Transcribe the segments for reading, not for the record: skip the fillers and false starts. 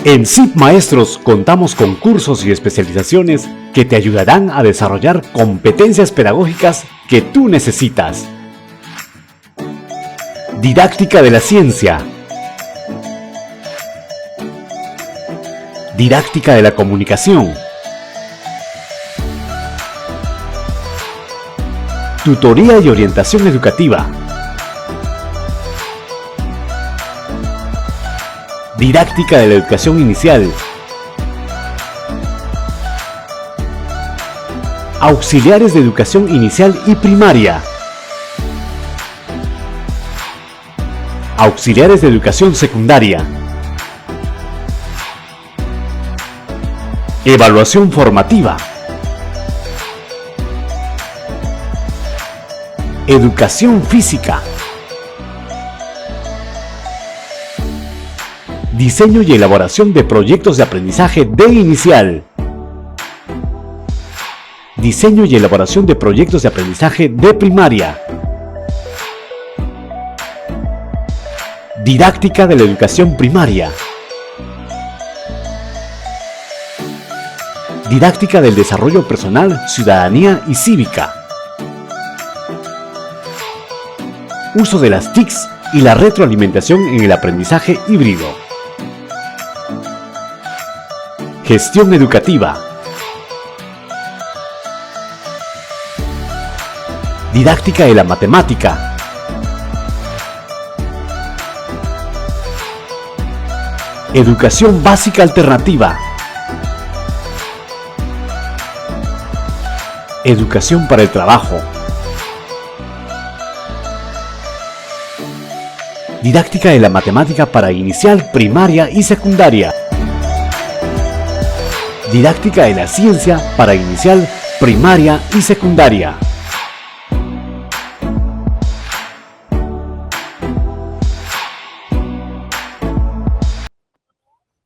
En SIP Maestros contamos con cursos y especializaciones que te ayudarán a desarrollar competencias pedagógicas que tú necesitas. Didáctica de la ciencia. Didáctica de la comunicación. Tutoría y orientación educativa. Didáctica de la educación inicial. Auxiliares de educación inicial y primaria. Auxiliares de educación secundaria. Evaluación formativa. Educación física. Diseño y elaboración de proyectos de aprendizaje de inicial. Diseño y elaboración de proyectos de aprendizaje de primaria. Didáctica de la educación primaria. Didáctica del desarrollo personal, ciudadanía y cívica. Uso de las TICs y la retroalimentación en el aprendizaje híbrido. Gestión educativa. Didáctica de la matemática. Educación básica alternativa. Educación para el trabajo. Didáctica de la matemática para inicial, primaria y secundaria. Didáctica de la ciencia para inicial, primaria y secundaria.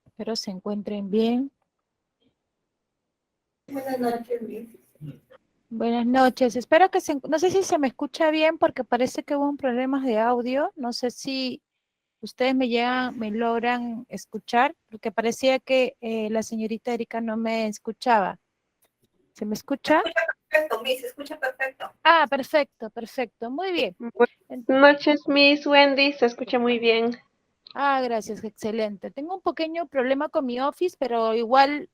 Espero se encuentren bien. Buenas noches, Miss. Buenas noches. Espero que no sé si se me escucha bien porque parece que hubo un problemas de audio. No sé si ustedes me logran escuchar, porque parecía que la señorita Erika no me escuchaba. ¿Se me escucha? Se escucha perfecto, Miss, se escucha perfecto. Ah, perfecto, perfecto. Muy bien. Buenas noches, Miss Wendy, se escucha muy bien. Ah, gracias, excelente. Tengo un pequeño problema con mi Office, pero igual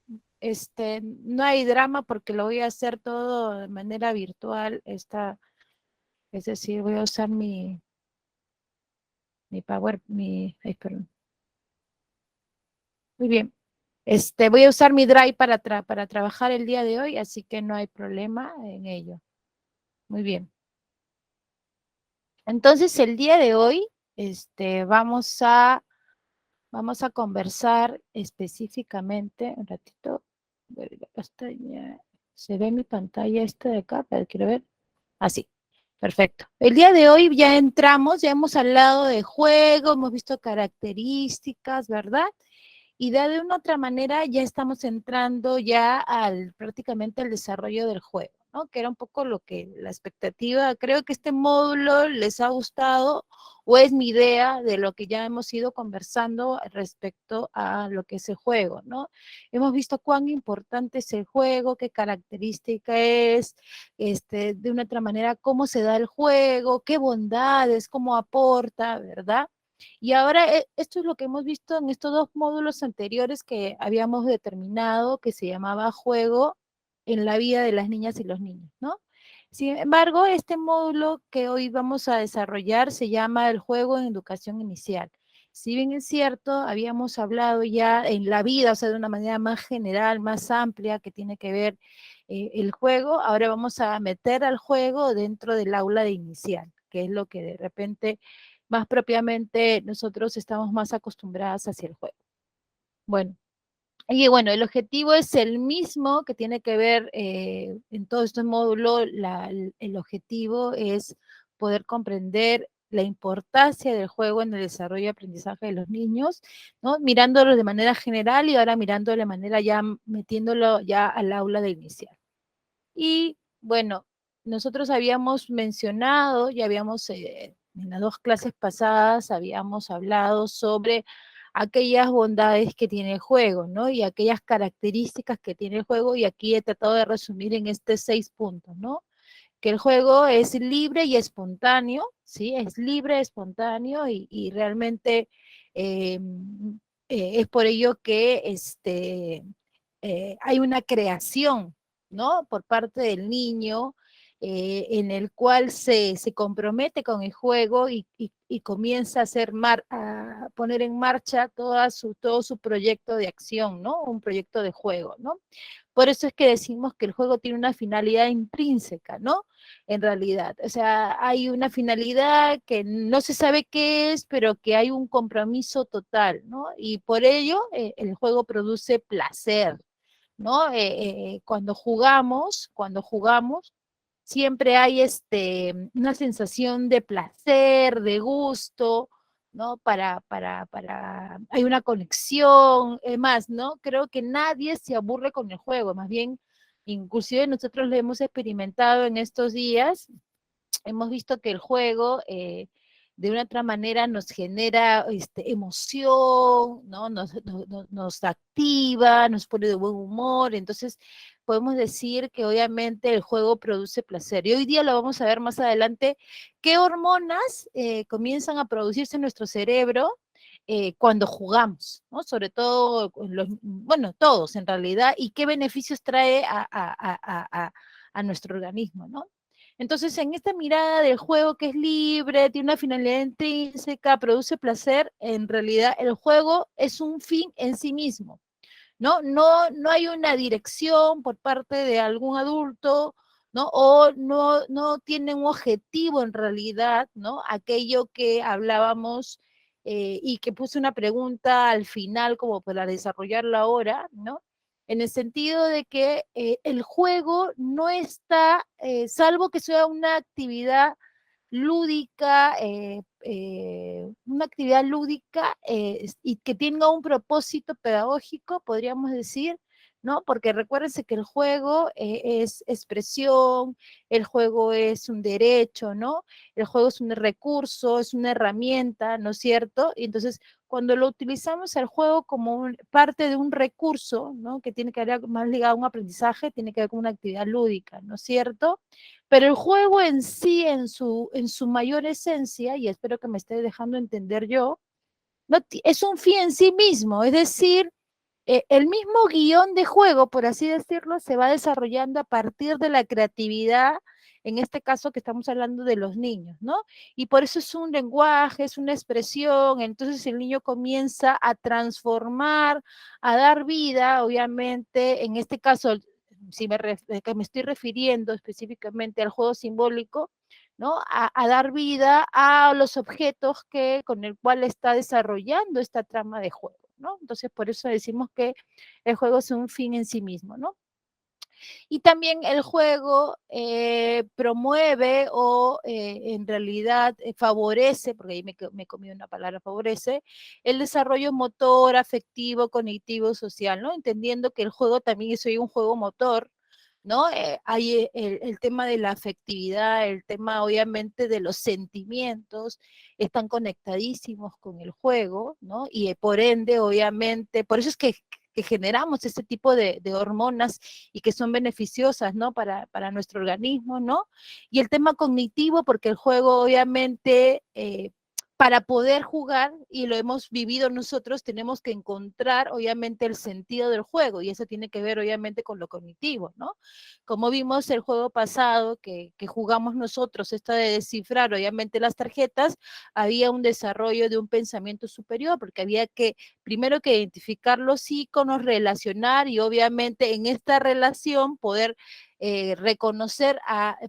no hay drama porque lo voy a hacer todo de manera virtual. Es decir, voy a usar mi Power, ay, perdón. Muy bien. Voy a usar mi Drive para trabajar el día de hoy, así que no hay problema en ello. Muy bien. Entonces, el día de hoy, vamos a conversar específicamente, un ratito, ver la pestaña, se ve mi pantalla esta de acá, pero quiero ver, así, perfecto. El día de hoy ya entramos, ya hemos hablado de juego, hemos visto características, ¿verdad? Y de una u otra manera ya estamos entrando ya prácticamente al desarrollo del juego, ¿no? Que era un poco la expectativa. Creo que este módulo les ha gustado o es mi idea de lo que ya hemos ido conversando respecto a lo que es el juego, ¿no? Hemos visto cuán importante es el juego, qué característica es, de una otra manera, cómo se da el juego, qué bondades, cómo aporta, ¿verdad? Y ahora esto es lo que hemos visto en estos dos módulos anteriores que habíamos determinado que se llamaba juego en la vida de las niñas y los niños, ¿no? Sin embargo, este módulo que hoy vamos a desarrollar se llama el juego en educación inicial. Si bien es cierto, habíamos hablado ya en la vida, o sea, de una manera más general, más amplia, que tiene que ver el juego, ahora vamos a meter al juego dentro del aula de inicial, que es lo que de repente más propiamente nosotros estamos más acostumbradas hacia el juego. Bueno, y bueno, el objetivo es el mismo que tiene que ver en todos estos módulos, el objetivo es poder comprender la importancia del juego en el desarrollo y aprendizaje de los niños, ¿no? Mirándolo de manera general y ahora mirándolo de manera ya, metiéndolo ya al aula de inicial. Y bueno, nosotros habíamos mencionado, ya habíamos en las dos clases pasadas habíamos hablado sobre aquellas bondades que tiene el juego, ¿no? Y aquellas características que tiene el juego, y aquí he tratado de resumir en 6 puntos, ¿no? Que el juego es libre y espontáneo, ¿sí? Es libre, espontáneo y realmente es por ello que hay una creación, ¿no? Por parte del niño, en el cual se compromete con el juego y comienza a a poner en marcha todo su proyecto de acción, ¿no? Un proyecto de juego, ¿no? Por eso es que decimos que el juego tiene una finalidad intrínseca, ¿no? En realidad, o sea, hay una finalidad que no se sabe qué es, pero que hay un compromiso total, ¿no? Y por ello el juego produce placer, ¿no? Cuando jugamos, siempre hay una sensación de placer, de gusto, ¿no? Hay una conexión, más, ¿no? Creo que nadie se aburre con el juego, más bien, inclusive nosotros lo hemos experimentado en estos días, hemos visto que el juego de una otra manera nos genera emoción, ¿no? Nos activa, nos pone de buen humor, entonces podemos decir que obviamente el juego produce placer. Y hoy día lo vamos a ver más adelante, qué hormonas comienzan a producirse en nuestro cerebro cuando jugamos, ¿no? Sobre todo, bueno, todos en realidad, y qué beneficios trae a nuestro organismo, ¿no? Entonces, en esta mirada del juego que es libre, tiene una finalidad intrínseca, produce placer, en realidad el juego es un fin en sí mismo, ¿no? No hay una dirección por parte de algún adulto, ¿no? O no tiene un objetivo en realidad, ¿no? Aquello que hablábamos y que puse una pregunta al final como para desarrollarlo ahora, ¿no? En el sentido de que el juego no está, salvo que sea lúdica, una actividad lúdica y que tenga un propósito pedagógico, podríamos decir, ¿no? Porque recuérdense que el juego es expresión, el juego es un derecho, ¿no? El juego es un recurso, es una herramienta, ¿no es cierto? Y entonces, cuando lo utilizamos el juego como parte de un recurso, ¿no? Que tiene que ver más ligado a un aprendizaje, tiene que ver con una actividad lúdica, ¿no es cierto? Pero el juego en sí, en su mayor esencia, y espero que me esté dejando entender yo, no, es un fin en sí mismo, es decir, el mismo guión de juego, por así decirlo, se va desarrollando a partir de la creatividad, en este caso que estamos hablando de los niños, ¿no? Y por eso es un lenguaje, es una expresión, entonces el niño comienza a transformar, a dar vida, obviamente, en este caso, si que me estoy refiriendo específicamente al juego simbólico, ¿no? A dar vida a los objetos con el cual está desarrollando esta trama de juego, ¿no? Entonces, por eso decimos que el juego es un fin en sí mismo, ¿no? Y también el juego promueve o en realidad favorece, porque ahí me comí una palabra, favorece, el desarrollo motor, afectivo, cognitivo, social, ¿no? Entendiendo que el juego también es hoy un juego motor, ¿no? Hay el tema de la afectividad, el tema obviamente de los sentimientos, están conectadísimos con el juego, ¿no? Y por ende, obviamente, por eso es que generamos este tipo de hormonas y que son beneficiosas, ¿no? Para nuestro organismo, ¿no? Y el tema cognitivo, porque el juego obviamente para poder jugar, y lo hemos vivido nosotros, tenemos que encontrar obviamente el sentido del juego, y eso tiene que ver obviamente con lo cognitivo, ¿no? Como vimos el juego pasado que jugamos nosotros, esto de descifrar obviamente las tarjetas, había un desarrollo de un pensamiento superior, porque había que, primero que identificar los iconos, relacionar, y obviamente en esta relación poder reconocer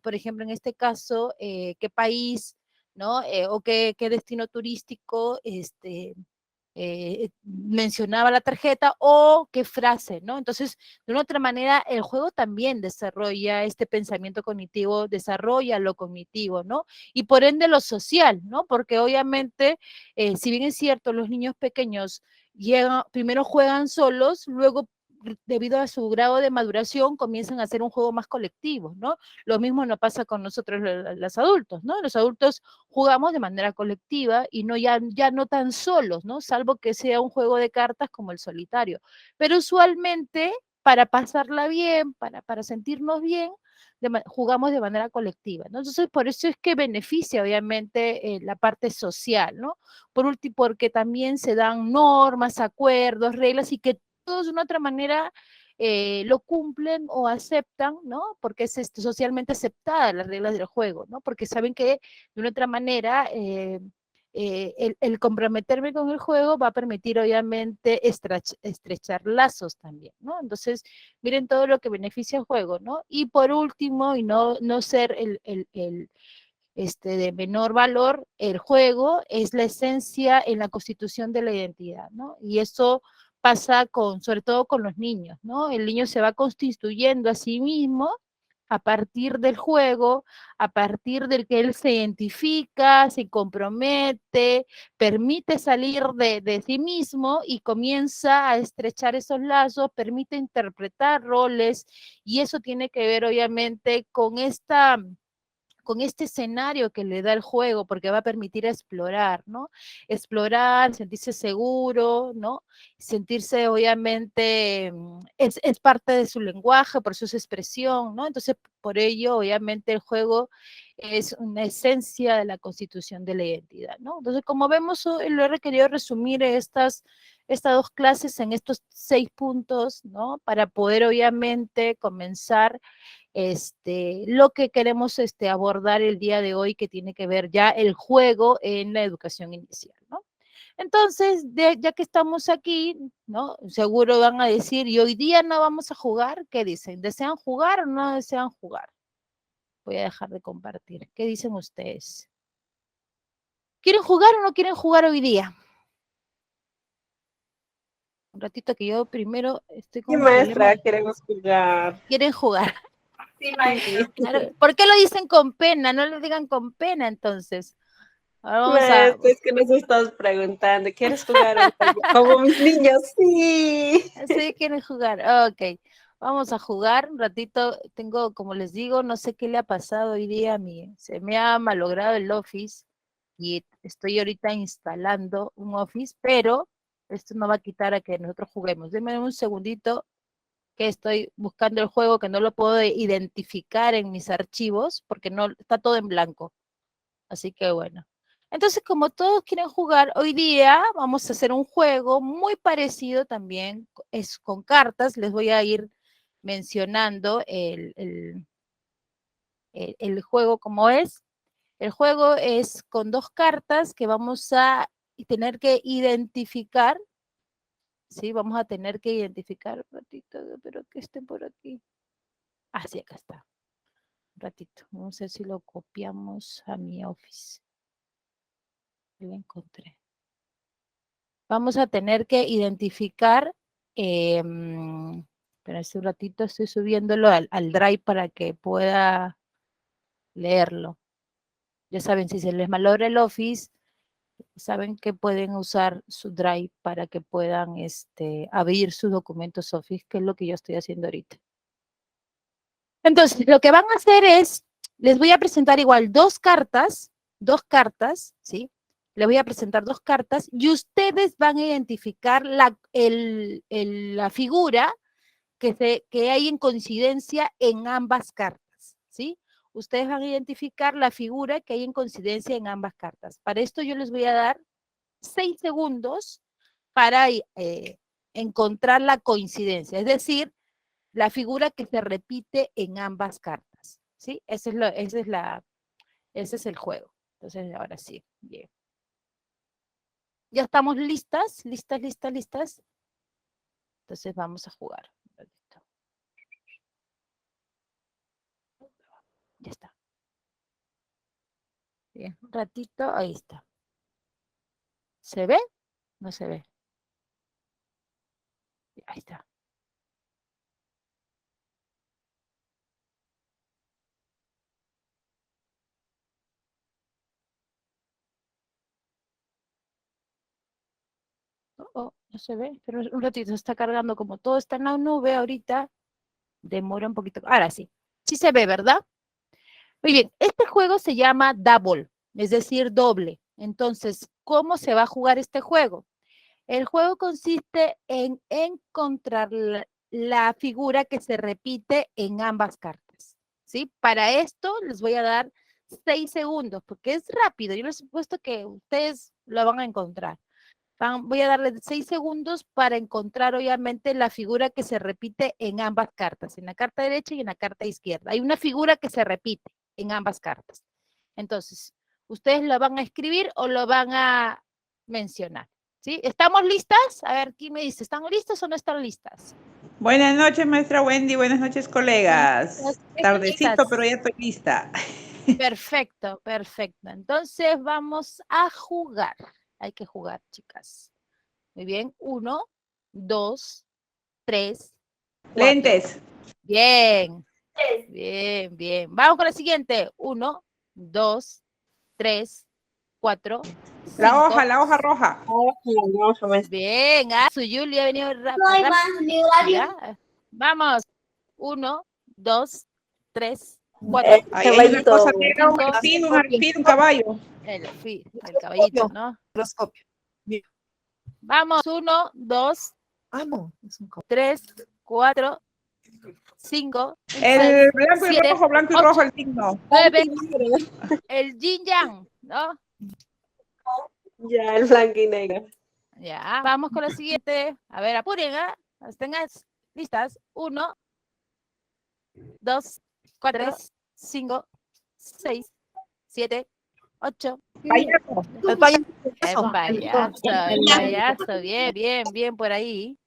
por ejemplo, en este caso, qué país, ¿no? O qué destino turístico mencionaba la tarjeta o qué frase, ¿no? Entonces, de una otra manera, el juego también desarrolla este pensamiento cognitivo, desarrolla lo cognitivo, ¿no? Y por ende lo social, ¿no? Porque obviamente, si bien es cierto, los niños pequeños primero juegan solos, luego debido a su grado de maduración, comienzan a hacer un juego más colectivo, ¿no? Lo mismo nos pasa con nosotros los adultos, ¿no? Los adultos jugamos de manera colectiva y no ya no tan solos, ¿no? Salvo que sea un juego de cartas como el solitario. Pero usualmente, para pasarla bien, para sentirnos bien, jugamos de manera colectiva, ¿no? Entonces, por eso es que beneficia, obviamente, la parte social, ¿no? Por último, porque también se dan normas, acuerdos, reglas y que todos de una otra manera lo cumplen o aceptan, ¿no? Porque es socialmente aceptada las reglas del juego, ¿no? Porque saben que de una otra manera el comprometerme con el juego va a permitir obviamente estrechar lazos también, ¿no? Entonces, miren todo lo que beneficia el juego, ¿no? Y por último, y no ser de menor valor, el juego es la esencia en la constitución de la identidad, ¿no? Y eso pasa sobre todo con los niños, ¿no? El niño se va constituyendo a sí mismo a partir del juego, a partir del que él se identifica, se compromete, permite salir de sí mismo y comienza a estrechar esos lazos, permite interpretar roles, y eso tiene que ver obviamente con este escenario que le da el juego, porque va a permitir explorar, ¿no? Explorar, sentirse seguro, ¿no? Sentirse, obviamente, es parte de su lenguaje, por su expresión, ¿no? Entonces, por ello, obviamente, el juego es una esencia de la constitución de la identidad, ¿no? Entonces, como vemos, lo he querido resumir estas dos clases en estos 6 puntos, ¿no? Para poder, obviamente, comenzar lo que queremos abordar el día de hoy, que tiene que ver ya el juego en la educación inicial, ¿no? Entonces, ya que estamos aquí, ¿no? Seguro van a decir, y hoy día no vamos a jugar, ¿qué dicen? ¿Desean jugar o no desean jugar? Voy a dejar de compartir. ¿Qué dicen ustedes? ¿Quieren jugar o no quieren jugar hoy día? Un ratito que yo primero estoy Sí, con un maestra, problema. queremos jugar. ¿Quieren jugar? Sí, Sí, maestra. Claro. ¿Por qué lo dicen con pena? No lo digan con pena, entonces. Ahora vamos a... maestra, es que nos estás preguntando, ¿quieres jugar un juego? Como mis niños, sí. Sí, quieren jugar. Ok, vamos a jugar un ratito. Tengo, como les digo, no sé qué le ha pasado hoy día a mí. Se me ha malogrado el Office y estoy ahorita instalando un Office, pero esto no va a quitar a que nosotros juguemos. Denme un segundito que estoy buscando el juego, que no lo puedo identificar en mis archivos porque no está todo en blanco. Así que bueno. Entonces, como todos quieren jugar, hoy día vamos a hacer un juego muy parecido también, es con cartas. Les voy a ir mencionando el juego como es. El juego es con 2 cartas que vamos a tener que identificar, ¿sí? Vamos a tener que identificar, un ratito, pero que estén por aquí. Ah, sí, acá está. Un ratito. Vamos a ver si lo copiamos a mi Office. Lo encontré. Vamos a tener que identificar, pero hace un ratito estoy subiéndolo al Drive para que pueda leerlo. Ya saben, si se les malogra el Office, saben que pueden usar su Drive para que puedan abrir sus documentos Office, que es lo que yo estoy haciendo ahorita. Entonces, lo que van a hacer es, les voy a presentar igual dos cartas, ¿sí? Les voy a presentar 2 cartas y ustedes van a identificar la figura que hay en coincidencia en ambas cartas, ¿sí? Ustedes van a identificar la figura que hay en coincidencia en ambas cartas. Para esto yo les voy a dar 6 segundos para encontrar la coincidencia, es decir, la figura que se repite en ambas cartas, ¿sí? Ese es el juego. Entonces, ahora sí, bien. ¿Ya estamos listas? ¿Listas, listas, listas? Entonces vamos a jugar. Ya está. Bien, un ratito, ahí está. ¿Se ve? No se ve. Ahí está. Oh, oh, No se ve, pero un ratito se está cargando. Como todo está en la nube ahorita, demora un poquito. Ahora sí. Sí se ve, ¿verdad? Muy bien. Este juego se llama Double, es decir, doble. Entonces, ¿cómo se va a jugar este juego? El juego consiste en encontrar la figura que se repite en ambas cartas, ¿sí? Para esto les voy a dar 6 segundos, porque es rápido. Yo les he puesto que ustedes lo van a encontrar. Voy a darle 6 segundos para encontrar, obviamente, la figura que se repite en ambas cartas, en la carta derecha y en la carta izquierda. Hay una figura que se repite en ambas cartas. Entonces, ustedes lo van a escribir o lo van a mencionar. ¿Sí? ¿Estamos listas? A ver, ¿quién me dice? ¿Están listas o no están listas? Buenas noches, maestra Wendy. Buenas noches, colegas. Buenas noches. Tardecito, pero ya estoy lista. Perfecto, perfecto. Entonces vamos a jugar. Hay que jugar, chicas. Muy bien. 1, 2, 3, 4. Lentes. Bien. Bien, bien. Vamos con la siguiente. 1, 2, 3, 4. La hoja roja. Bien. Su Julia ha venido rápido. Ya. Vamos. 1, 2, 3, 4. Ahí hay una cosa negra, un alfil, un caballo. El caballito, ¿no? Vamos. 1, 2, 3, 4, 5, El blanco y 7, rojo, blanco y 8, rojo, el signo. 9, el yin yang, ¿no? Ya, el blanco y negro. Ya, vamos con la siguiente. A ver, apuren, ¿eh? Tengan listas. 1, 2, 4, 5, 6, 7, 8. Payaso. El payaso. Bien, bien, bien por ahí.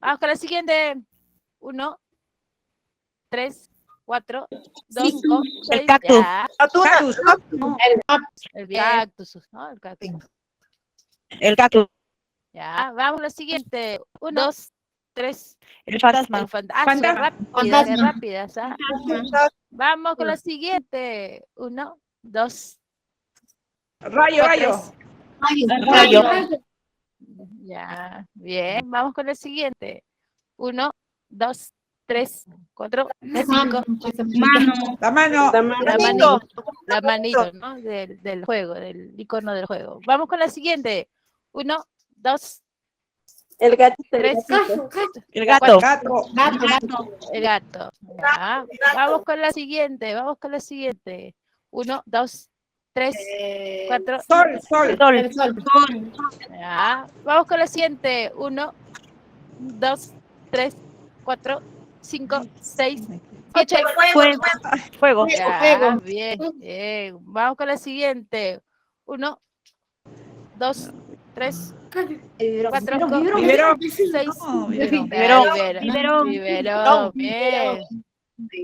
Vamos con la siguiente. 1, 3, 4, 2, 5, 6. Cactus. El cactus, ¿no? El cactus. El gato. Ya, vamos a la siguiente. 1, 2, 3. El fantasma. El fantasma. Rápidas, ¿ah? Vamos con la siguiente. 1, 2. Rayo. Rayo. Ya, bien. Vamos con la siguiente. 1, 2, 3, 4, 5. La mano. La manito, ¿no? Del juego, del icono del juego. Vamos con la siguiente. 1, 2, El gato. 3. El gato. El gato. Ya. Vamos con la siguiente. 1, 2, 3, 4. Sol. Ya. Vamos con la siguiente. 1, 2, 3, 4, 5, 6, 8. Fuego. Ya, bien, bien. Vamos con la siguiente. 1, 2, 3, 4, 5, Biberón. 6. No, Biberón. Bien.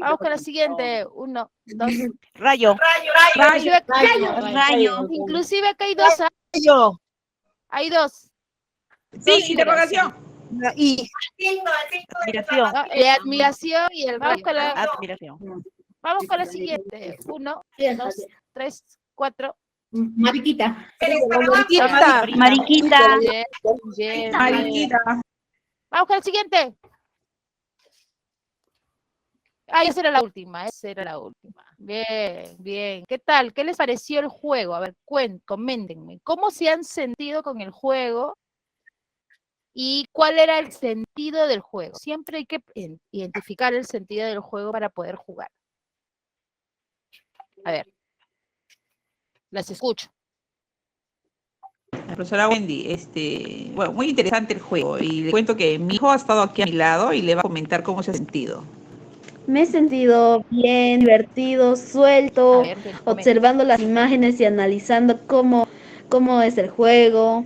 Vamos con la siguiente. 1, 2. Rayo. Inclusive acá hay 2. Hay 2. Sí, interrogación. Y admiración. De admiración y el vamos con la, Admiración. vamos con la siguiente. 1, 2, 3, 4. Mariquita. Mariquita. Bien, bien. Mariquita. Vamos con la siguiente. Esa era la última. Bien, bien. ¿Qué tal? ¿Qué les pareció el juego? A ver, coméntenme. ¿Cómo se han sentido con el juego? ¿Y cuál era el sentido del juego? Siempre hay que identificar el sentido del juego para poder jugar. A ver. Las escucho. La profesora Wendy, bueno, muy interesante el juego. Y le cuento que mi hijo ha estado aquí a mi lado y le va a comentar cómo se ha sentido. Me he sentido bien, divertido, suelto, A ver, observando las imágenes y analizando cómo es el juego.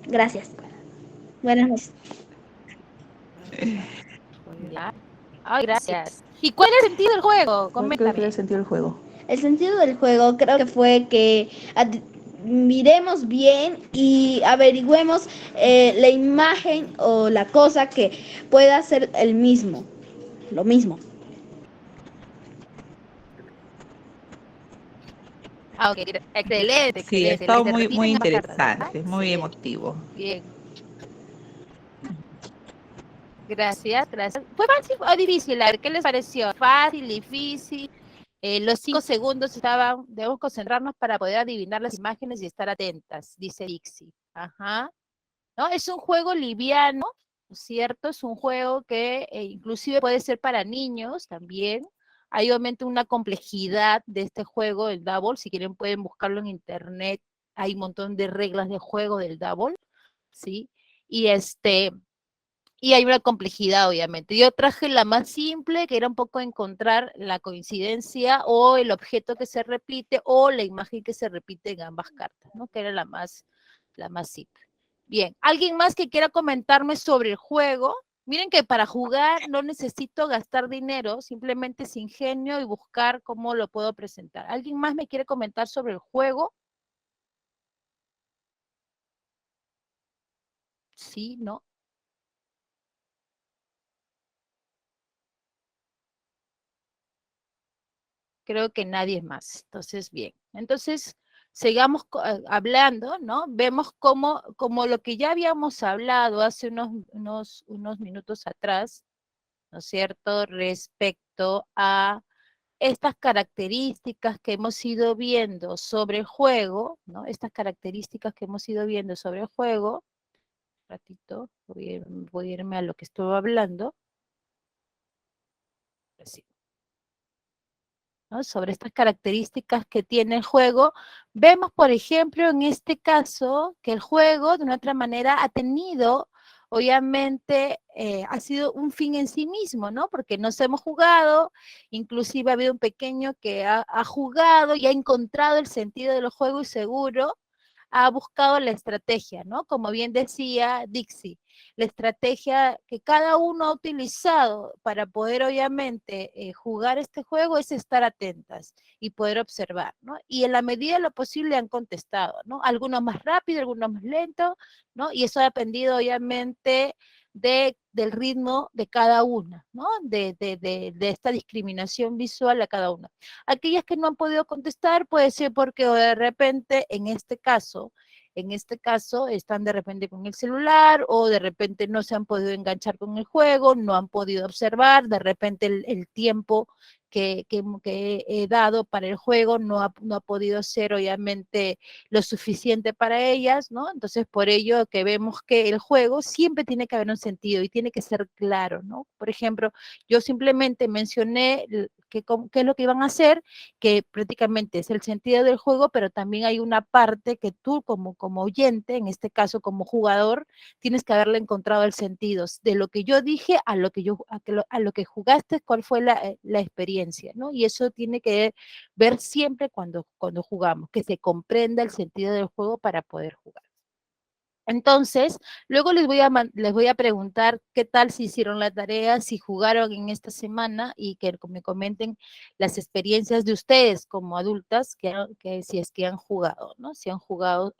Gracias. Buenas noches. Ya. Ay, gracias. ¿Y cuál es el sentido del juego? Coméntame. el sentido del juego? El sentido del juego creo que fue que miremos bien y averigüemos la imagen o la cosa que pueda ser lo mismo. Ah, ok, excelente. Sí, ha excelente. estado Se muy repiten ambas cartas, interesante, ¿verdad? muy Sí. emotivo. Bien. Gracias, gracias. ¿Fue fácil o difícil? A ver, ¿qué les pareció? ¿Fácil, difícil? Los 5 segundos estaban, debemos concentrarnos para poder adivinar las imágenes y estar atentas, dice Dixie. Ajá. ¿No? Es un juego liviano, ¿no es cierto? Es un juego que inclusive puede ser para niños también. Hay obviamente una complejidad de este juego, el Double. Si quieren pueden buscarlo en internet. Hay un montón de reglas de juego del Double, ¿sí? Y hay una complejidad, obviamente. Yo traje la más simple, que era un poco encontrar la coincidencia o el objeto que se repite o la imagen que se repite en ambas cartas, ¿no? Que era la más simple. Bien, ¿alguien más que quiera comentarme sobre el juego? Miren que para jugar no necesito gastar dinero, simplemente es ingenio y buscar cómo lo puedo presentar. ¿Alguien más me quiere comentar sobre el juego? Sí, ¿no? Creo que nadie más. Entonces, bien. Entonces, sigamos hablando, ¿no? Vemos como lo que ya habíamos hablado hace unos minutos atrás, ¿no es cierto? Respecto a estas características que hemos ido viendo sobre el juego, ¿no? Estas características que hemos ido viendo sobre el juego. Un ratito, voy a irme a lo que estuve hablando. Así. ¿No? Sobre estas características que tiene el juego, vemos, por ejemplo, en este caso, que el juego, de una otra manera, ha tenido, obviamente, ha sido un fin en sí mismo, ¿no? Porque nos hemos jugado, inclusive ha habido un pequeño que ha jugado y ha encontrado el sentido del juego y seguro ha buscado la estrategia, ¿no? Como bien decía Dixie, la estrategia que cada uno ha utilizado para poder obviamente jugar este juego es estar atentas y poder observar, ¿no? Y en la medida de lo posible han contestado, ¿no? Algunos más rápido, algunos más lento, ¿no? Y eso ha dependido obviamente del ritmo de cada una, ¿no? De esta discriminación visual a cada una. Aquellas que no han podido contestar puede ser porque de repente en este caso están de repente con el celular o de repente no se han podido enganchar con el juego, no han podido observar, de repente el tiempo que he dado para el juego no ha podido ser obviamente lo suficiente para ellas, ¿no? Entonces por ello que vemos que el juego siempre tiene que haber un sentido y tiene que ser claro, ¿no? Por ejemplo, yo simplemente mencioné qué es lo que iban a hacer, que prácticamente es el sentido del juego, pero también hay una parte que tú como oyente, en este caso como jugador, tienes que haberle encontrado el sentido, de lo que yo dije a lo que jugaste, cuál fue la experiencia, ¿no? Y eso tiene que ver siempre cuando jugamos, que se comprenda el sentido del juego para poder jugar. Entonces, luego les voy a preguntar qué tal si hicieron la tarea, si jugaron en esta semana y que me comenten las experiencias de ustedes como adultas, que si es que han jugado, ¿no? Si han jugado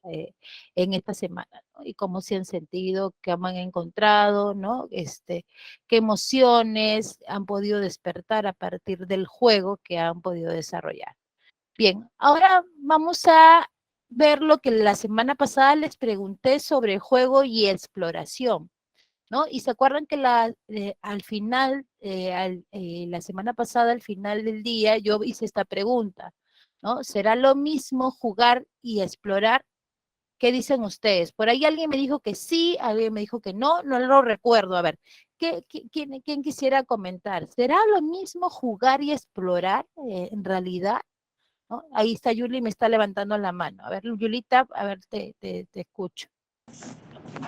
en esta semana, ¿no? Y cómo se han sentido, qué han encontrado, ¿no? Qué emociones han podido despertar a partir del juego que han podido desarrollar. Bien, ahora vamos a ver lo que la semana pasada les pregunté sobre juego y exploración, ¿no? Y se acuerdan que al final, la semana pasada, al final del día, yo hice esta pregunta, ¿no? ¿Será lo mismo jugar y explorar? ¿Qué dicen ustedes? Por ahí alguien me dijo que sí, alguien me dijo que no lo recuerdo. A ver, ¿quién quisiera comentar? ¿Será lo mismo jugar y explorar en realidad? ¿No? Ahí está Yuli, me está levantando la mano. A ver, Yulita, a ver, te escucho.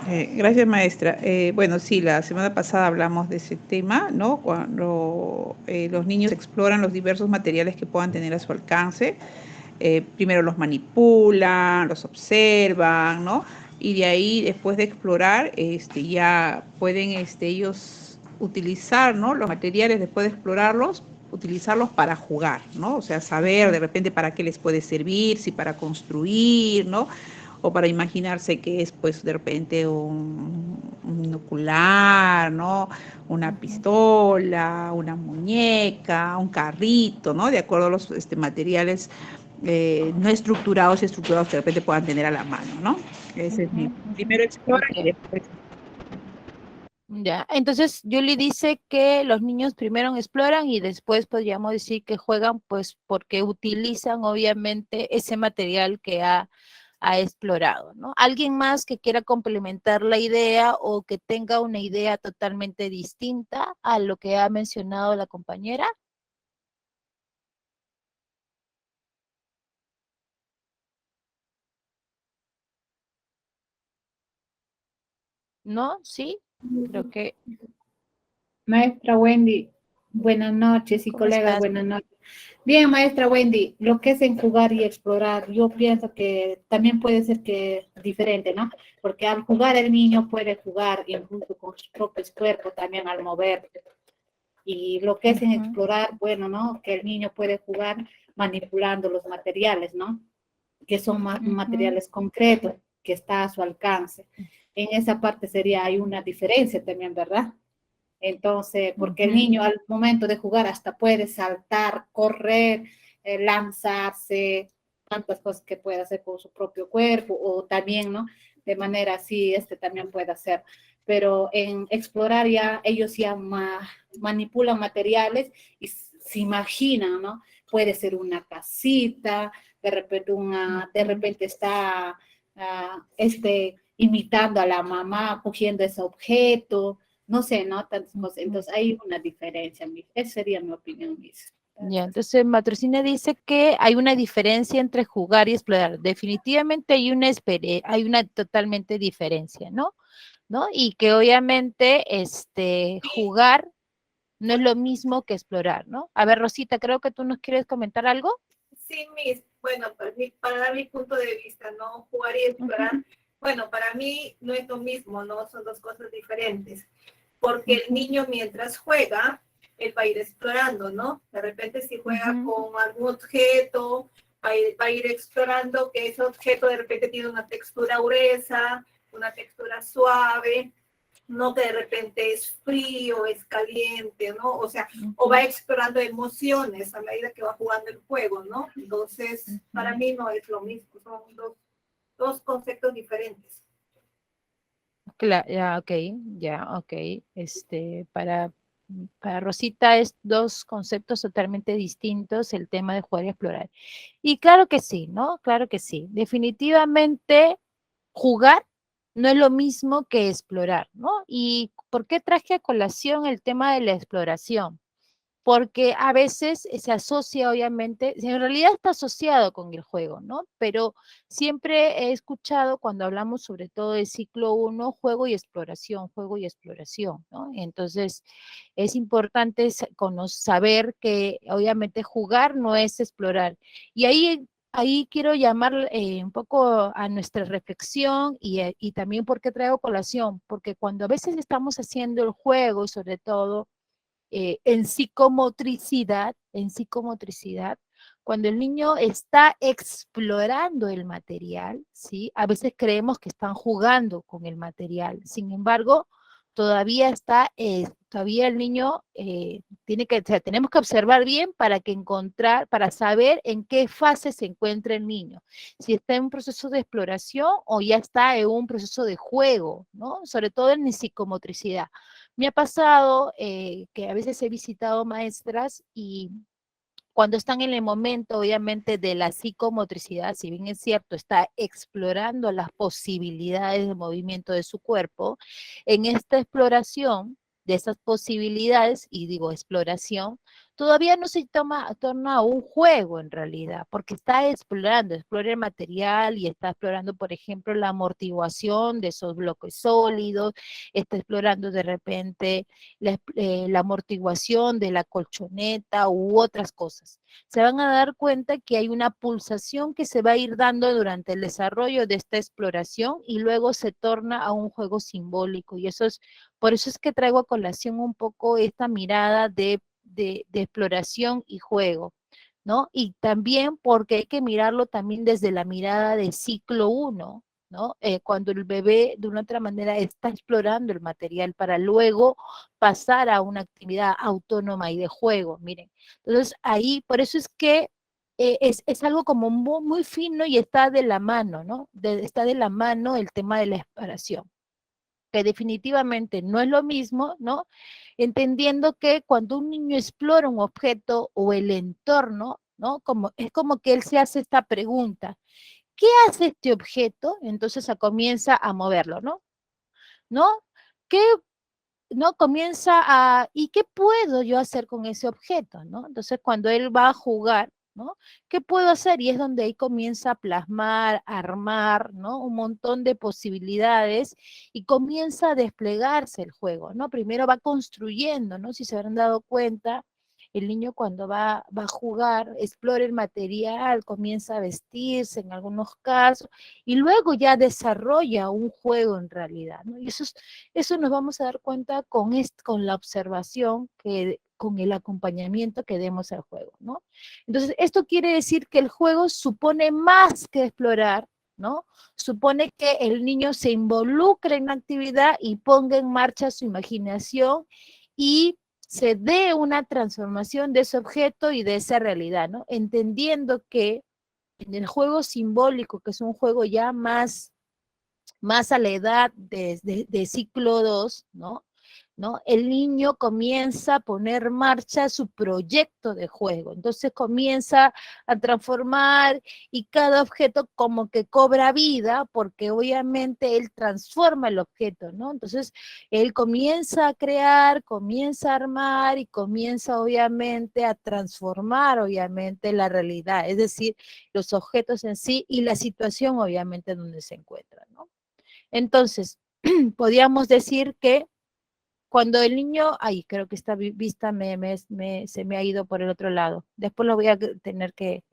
Gracias, maestra. Bueno, sí, la semana pasada hablamos de ese tema, ¿no? Cuando los niños exploran los diversos materiales que puedan tener a su alcance, primero los manipulan, los observan, ¿no? Y de ahí, después de explorar, ya pueden ellos utilizar, ¿no? Los materiales, después de explorarlos, utilizarlos para jugar, ¿no? O sea, saber de repente para qué les puede servir, si para construir, ¿no? O para imaginarse que es, pues, de repente un ocular, ¿no? Una pistola, una muñeca, un carrito, ¿no? De acuerdo a los materiales no estructurados y estructurados que de repente puedan tener a la mano, ¿no? Ese es mi. Ujú, ujú. Primero explora y Ok. después. Ya, entonces Julie dice que los niños primero exploran y después podríamos decir que juegan, pues porque utilizan obviamente ese material que ha explorado, ¿no? ¿Alguien más que quiera complementar la idea o que tenga una idea totalmente distinta a lo que ha mencionado la compañera? ¿No? ¿Sí? Creo que, Maestra Wendy, buenas noches y ¿cómo colegas, estás? buenas noches. Bien, maestra Wendy, lo que es en jugar y explorar, yo pienso que también puede ser que diferente, ¿no? Porque al jugar el niño puede jugar incluso con sus propios cuerpos, también al mover. Y lo que es en Ujú, explorar, bueno, ¿no? Que el niño puede jugar manipulando los materiales, ¿no? Que son ujú, materiales concretos, que está a su alcance. En esa parte sería, hay una diferencia también, ¿verdad? Entonces, porque el ujú, niño al momento de jugar hasta puede saltar, correr, lanzarse, tantas cosas que puede hacer con su propio cuerpo o también, ¿no? De manera así, también puede hacer. Pero en explorar ya, ellos ya manipulan materiales y se imaginan, ¿no? Puede ser una casita, de ujú. repente está imitando a la mamá, cogiendo ese objeto, no sé, ¿no? Tantas cosas. Ujú. Entonces hay una diferencia, esa sería mi opinión, Miss. Ya, Gracias. entonces Matrocina dice que hay una diferencia entre jugar y explorar. Definitivamente hay una totalmente diferencia, ¿no? ¿No? Y que obviamente jugar no es lo mismo que explorar, ¿no? A ver, Rosita, creo que tú nos quieres comentar algo. Sí, Miss, bueno, para dar mi punto de vista, ¿no? Jugar y explorar, Ujú, bueno, para mí no es lo mismo, ¿no? Son dos cosas diferentes, porque el ujú, niño mientras juega, él va a ir explorando, ¿no? De repente si juega ujú, con algún objeto, va a ir explorando que ese objeto de repente tiene una textura gruesa, una textura suave, no que de repente es frío, es caliente, ¿no? O sea, o va ujú, explorando emociones a medida que va jugando el juego, ¿no? Entonces, para ujú. mí no es lo mismo, son dos conceptos diferentes. Ya, ok. Para Rosita es dos conceptos totalmente distintos el tema de jugar y explorar. Y claro que sí, ¿no? Claro que sí. Definitivamente jugar no es lo mismo que explorar, ¿no? ¿Y por qué traje a colación el tema de la exploración? Porque a veces se asocia, obviamente, en realidad está asociado con el juego, ¿no? Pero siempre he escuchado cuando hablamos sobre todo de ciclo uno, juego y exploración, ¿no? Entonces, es importante saber que obviamente jugar no es explorar. Y ahí quiero llamar un poco a nuestra reflexión y también porque traigo colación, porque cuando a veces estamos haciendo el juego, y sobre todo, en psicomotricidad, cuando el niño está explorando el material, ¿sí? A veces creemos que están jugando con el material, sin embargo, todavía el niño o sea, tenemos que observar bien para saber en qué fase se encuentra el niño, si está en un proceso de exploración o ya está en un proceso de juego, ¿no? Sobre todo en psicomotricidad. Me ha pasado que a veces he visitado maestras y cuando están en el momento, obviamente, de la psicomotricidad, si bien es cierto, está explorando las posibilidades de movimiento de su cuerpo, en esta exploración de esas posibilidades, y digo exploración, todavía no se torna a un juego en realidad, porque está explora el material y está explorando, por ejemplo, la amortiguación de esos bloques sólidos, está explorando de repente la amortiguación de la colchoneta u otras cosas. Se van a dar cuenta que hay una pulsación que se va a ir dando durante el desarrollo de esta exploración y luego se torna a un juego simbólico. Y por eso es que traigo a colación un poco esta mirada de exploración y juego, ¿no? Y también porque hay que mirarlo también desde la mirada de ciclo uno, ¿no? Cuando el bebé de una otra manera está explorando el material para luego pasar a una actividad autónoma y de juego, miren. Entonces ahí, por eso es que es algo como muy fino y está de la mano, ¿no? Está de la mano el tema de la exploración, que definitivamente no es lo mismo, ¿no? Entendiendo que cuando un niño explora un objeto o el entorno, ¿no? Es como que él se hace esta pregunta, ¿qué hace este objeto? Entonces comienza a moverlo, ¿no? ¿No? ¿Qué ¿no? Comienza ¿y qué puedo yo hacer con ese objeto, ¿no? Entonces, cuando él va a jugar, ¿no? ¿Qué puedo hacer? Y es donde ahí comienza a plasmar, a armar, ¿no? Un montón de posibilidades y comienza a desplegarse el juego, ¿no? Primero va construyendo, ¿no? Si se habrán dado cuenta, el niño cuando va a jugar, explora el material, comienza a vestirse en algunos casos, y luego ya desarrolla un juego en realidad, ¿no? Y eso nos vamos a dar cuenta con la observación, con el acompañamiento que demos al juego, ¿no? Entonces, esto quiere decir que el juego supone más que explorar, ¿no? Supone que el niño se involucre en la actividad y ponga en marcha su imaginación y se dé una transformación de ese objeto y de esa realidad, ¿no? Entendiendo que en el juego simbólico, que es un juego ya más a la edad de ciclo 2, ¿no? ¿no? El niño comienza a poner en marcha su proyecto de juego. Entonces comienza a transformar y cada objeto como que cobra vida porque obviamente él transforma el objeto, ¿no? Entonces él comienza a crear, comienza a armar y comienza obviamente a transformar obviamente la realidad, es decir, los objetos en sí y la situación obviamente donde se encuentra, ¿no? Entonces, podríamos decir que cuando el niño, ay, creo que esta vista se me ha ido por el otro lado, después lo voy a tener que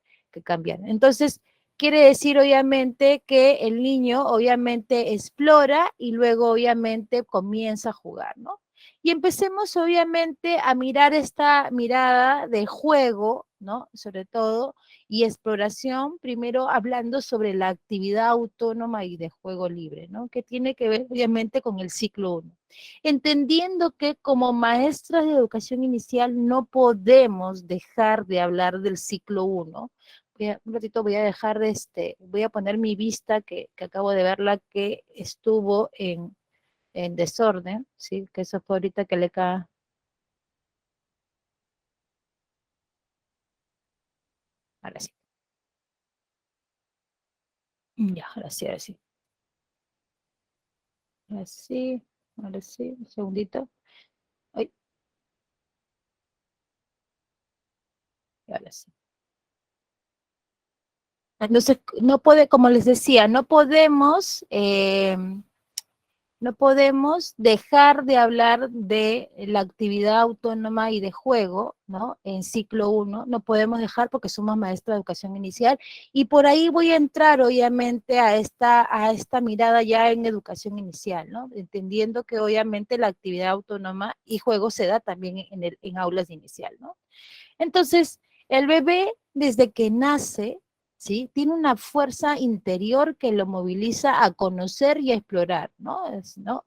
cambiar. Entonces, quiere decir obviamente que el niño obviamente explora y luego obviamente comienza a jugar, ¿no? Y empecemos obviamente a mirar esta mirada de juego, ¿no? Sobre todo, y exploración, primero hablando sobre la actividad autónoma y de juego libre, ¿no? Que tiene que ver obviamente con el ciclo 1. Entendiendo que como maestras de educación inicial no podemos dejar de hablar del ciclo 1. Un ratito voy a dejar voy a poner mi vista que acabo de verla que estuvo en desorden, ¿sí? Que eso fue ahorita que le cae. Ahora sí. Ya, ahora sí, ahora sí. Ahora sí, ahora sí, un segundito. Ay, ahora sí. Entonces, no puede, como les decía, no podemos dejar de hablar de la actividad autónoma y de juego, ¿no? En ciclo 1, no podemos dejar porque somos maestros de educación inicial y por ahí voy a entrar obviamente a esta mirada ya en educación inicial, ¿no? Entendiendo que obviamente la actividad autónoma y juego se da también en aulas inicial, ¿no? Entonces, el bebé desde que nace, ¿sí? Tiene una fuerza interior que lo moviliza a conocer y a explorar, ¿no? ¿no?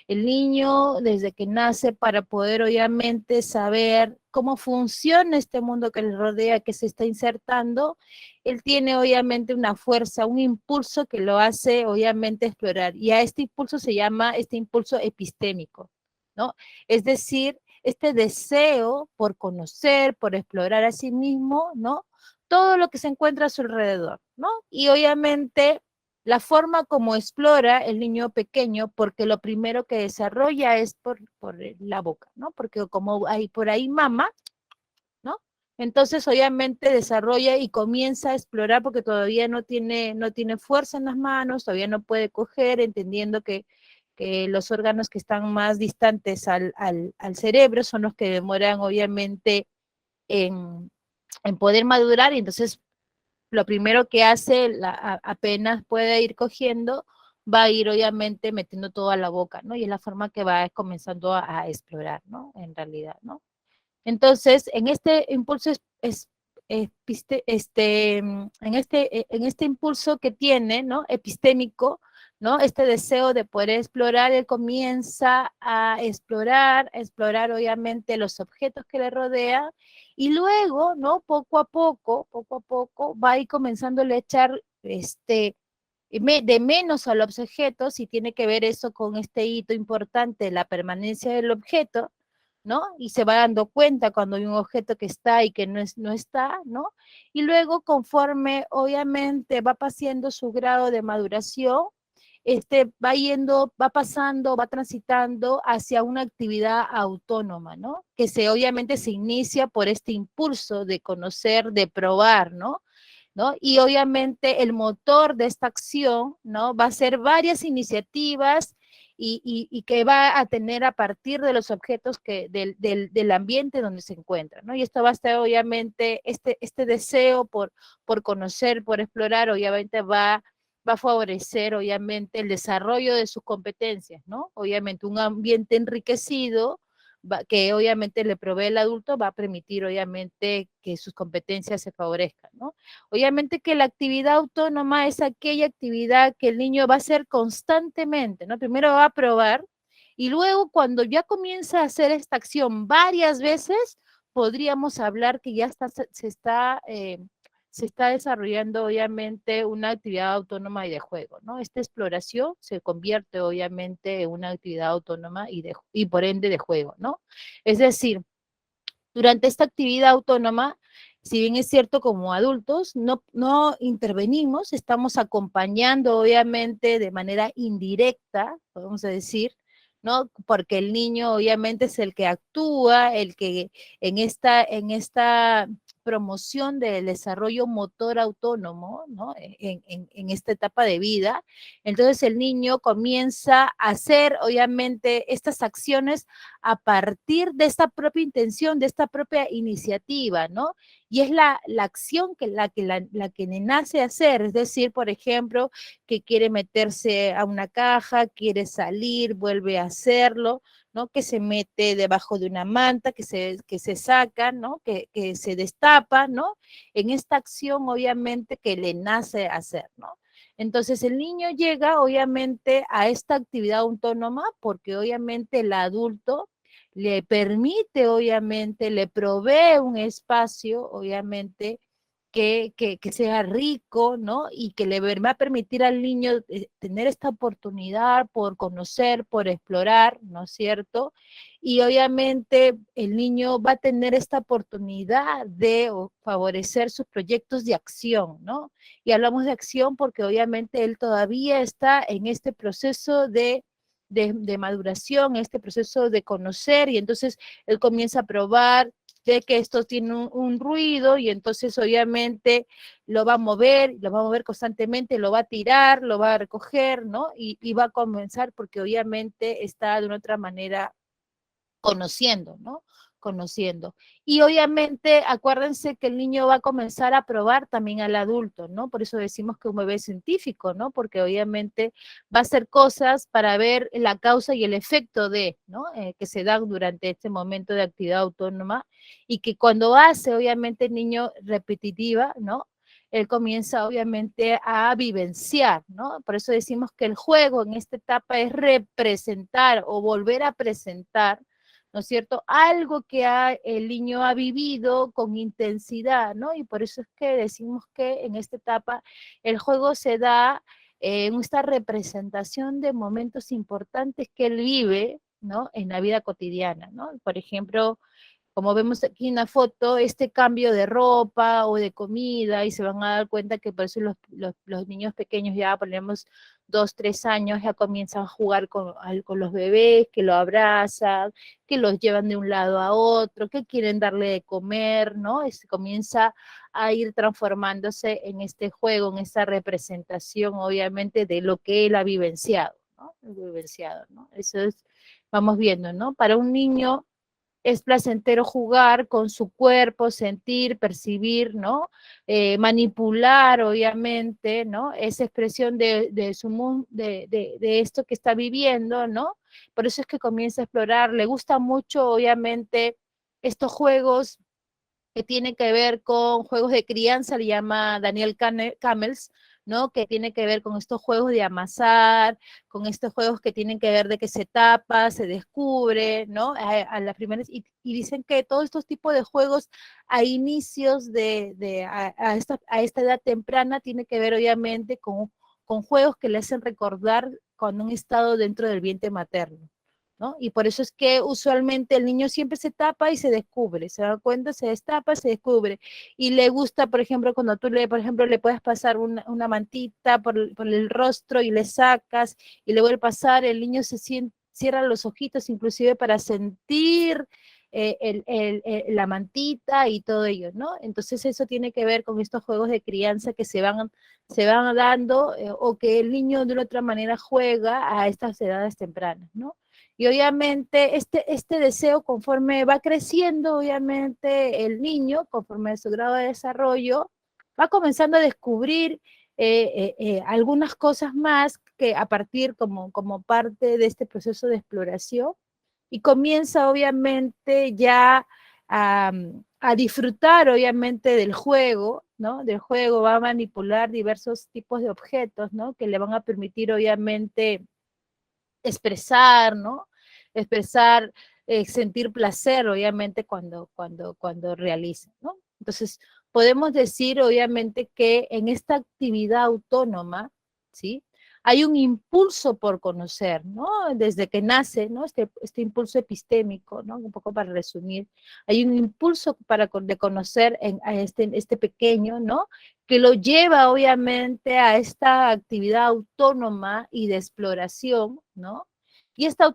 El niño desde que nace para poder obviamente saber cómo funciona este mundo que le rodea, que se está insertando, él tiene obviamente una fuerza, un impulso que lo hace obviamente explorar. Y a este impulso se llama este impulso epistémico, ¿no? Es decir, este deseo por conocer, por explorar a sí mismo, ¿no? Todo lo que se encuentra a su alrededor, ¿no? Y obviamente la forma como explora el niño pequeño, porque lo primero que desarrolla es por la boca, ¿no? Porque como hay por ahí mama, ¿no? Entonces obviamente desarrolla y comienza a explorar porque todavía no tiene fuerza en las manos, todavía no puede coger, entendiendo que los órganos que están más distantes al cerebro son los que demoran obviamente en poder madurar, y entonces lo primero que hace, apenas puede ir cogiendo, va a ir obviamente metiendo todo a la boca, ¿no? Y es la forma que va comenzando a explorar, ¿no? En realidad, ¿no? Entonces, en este impulso en este impulso que tiene, ¿no? Epistémico, ¿no? Este deseo de poder explorar, él comienza a explorar obviamente los objetos que le rodean, y luego, ¿no? Poco a poco, va a ir comenzando a echar de menos a los objetos, y tiene que ver eso con este hito importante, la permanencia del objeto, ¿no? Y se va dando cuenta cuando hay un objeto que está y que no está, ¿no? Y luego, conforme obviamente va pasando su grado de maduración, va pasando, va transitando hacia una actividad autónoma, ¿no? Que obviamente se inicia por este impulso de conocer, de probar, ¿no? ¿No? Y obviamente el motor de esta acción, ¿no? Va a ser varias iniciativas y que va a tener a partir de los objetos del ambiente donde se encuentra, ¿no? Y esto va a estar obviamente, este deseo por conocer, por explorar, obviamente va a favorecer obviamente el desarrollo de sus competencias, ¿no? Obviamente un ambiente enriquecido, que obviamente le provee el adulto, va a permitir obviamente que sus competencias se favorezcan, ¿no? Obviamente que la actividad autónoma es aquella actividad que el niño va a hacer constantemente, ¿no? Primero va a probar, y luego cuando ya comienza a hacer esta acción varias veces, podríamos hablar que ya se está desarrollando obviamente una actividad autónoma y de juego, ¿no? Esta exploración se convierte obviamente en una actividad autónoma y por ende de juego, ¿no? Es decir, durante esta actividad autónoma, si bien es cierto, como adultos, no intervenimos, estamos acompañando obviamente de manera indirecta, podemos decir, ¿no? Porque el niño obviamente es el que actúa, el que en esta promoción del desarrollo motor autónomo, ¿no? En esta etapa de vida, entonces el niño comienza a hacer obviamente estas acciones a partir de esta propia intención, de esta propia iniciativa, ¿no? Y es la acción la que le nace hacer, es decir, por ejemplo, que quiere meterse a una caja, quiere salir, vuelve a hacerlo, ¿no? Que se mete debajo de una manta, que se saca, ¿no? Que se destapa, ¿no? En esta acción, obviamente, que le nace hacer, ¿no? Entonces el niño llega obviamente a esta actividad autónoma porque obviamente el adulto le permite, obviamente, le provee un espacio, obviamente, que sea rico, ¿no? Y que le va a permitir al niño tener esta oportunidad por conocer, por explorar, ¿no es cierto? Y obviamente el niño va a tener esta oportunidad de favorecer sus proyectos de acción, ¿no? Y hablamos de acción porque obviamente él todavía está en este proceso de maduración, este proceso de conocer, y entonces él comienza a probar de que esto tiene un ruido, y entonces obviamente lo va a mover constantemente, lo va a tirar, lo va a recoger, ¿no? Y va a comenzar porque obviamente está de una otra manera conociendo, ¿no? Conociendo. Y obviamente, acuérdense que el niño va a comenzar a probar también al adulto, ¿no? Por eso decimos que un bebé es científico, ¿no? Porque obviamente va a hacer cosas para ver la causa y el efecto ¿no? Que se dan durante este momento de actividad autónoma, y que cuando hace, obviamente, el niño repetitiva, ¿no? Él comienza obviamente a vivenciar, ¿no? Por eso decimos que el juego en esta etapa es representar o volver a presentar, ¿no es cierto? Algo que el niño ha vivido con intensidad, ¿no? Y por eso es que decimos que en esta etapa el juego se da en esta representación de momentos importantes que él vive, ¿no? En la vida cotidiana, ¿no? Por ejemplo, como vemos aquí en la foto, este cambio de ropa o de comida, y se van a dar cuenta que por eso los niños pequeños ya ponemos 2, 3 años, ya comienzan a jugar con los bebés, que lo abrazan, que los llevan de un lado a otro, que quieren darle de comer, ¿no? Comienza a ir transformándose en este juego, en esta representación, obviamente, de lo que él ha vivenciado, ¿no? Vivenciado, ¿no? Eso es, vamos viendo, ¿no? Para un niño es placentero jugar con su cuerpo, sentir, percibir, ¿no? Manipular, obviamente, ¿no? Esa expresión de su mundo, de esto que está viviendo, ¿no? Por eso es que comienza a explorar. Le gusta mucho, obviamente, estos juegos que tienen que ver con juegos de crianza, le llama Daniel Camels, ¿no? Que tiene que ver con estos juegos de amasar, con estos juegos que tienen que ver de que se tapa, se descubre, ¿no? A las primeras, y dicen que todos estos tipos de juegos a inicios a esta edad temprana tiene que ver obviamente con juegos que le hacen recordar con un estado dentro del vientre materno, ¿no? Y por eso es que usualmente el niño siempre se tapa y se descubre, se da cuenta, se destapa, se descubre. Y le gusta, por ejemplo, cuando tú por ejemplo, le puedes pasar una mantita por el rostro y le sacas y le vuelve a pasar, el niño cierra los ojitos inclusive para sentir la mantita y todo ello, ¿no? Entonces eso tiene que ver con estos juegos de crianza que se van dando o que el niño de una otra manera juega a estas edades tempranas, ¿no? Y obviamente este deseo conforme va creciendo, obviamente el niño, conforme a su grado de desarrollo, va comenzando a descubrir algunas cosas más que a partir como parte de este proceso de exploración y comienza obviamente ya a disfrutar obviamente del juego, ¿no? Del juego va a manipular diversos tipos de objetos, ¿no? Que le van a permitir obviamente expresar, ¿no? Expresar, sentir placer, obviamente, cuando realiza, ¿no? Entonces, podemos decir, obviamente, que en esta actividad autónoma, ¿sí? Hay un impulso por conocer, ¿no? Desde que nace, ¿no? Este impulso epistémico, ¿no? Un poco para resumir, hay un impulso de conocer a este pequeño, ¿no? Que lo lleva obviamente a esta actividad autónoma y de exploración, ¿no? Y esta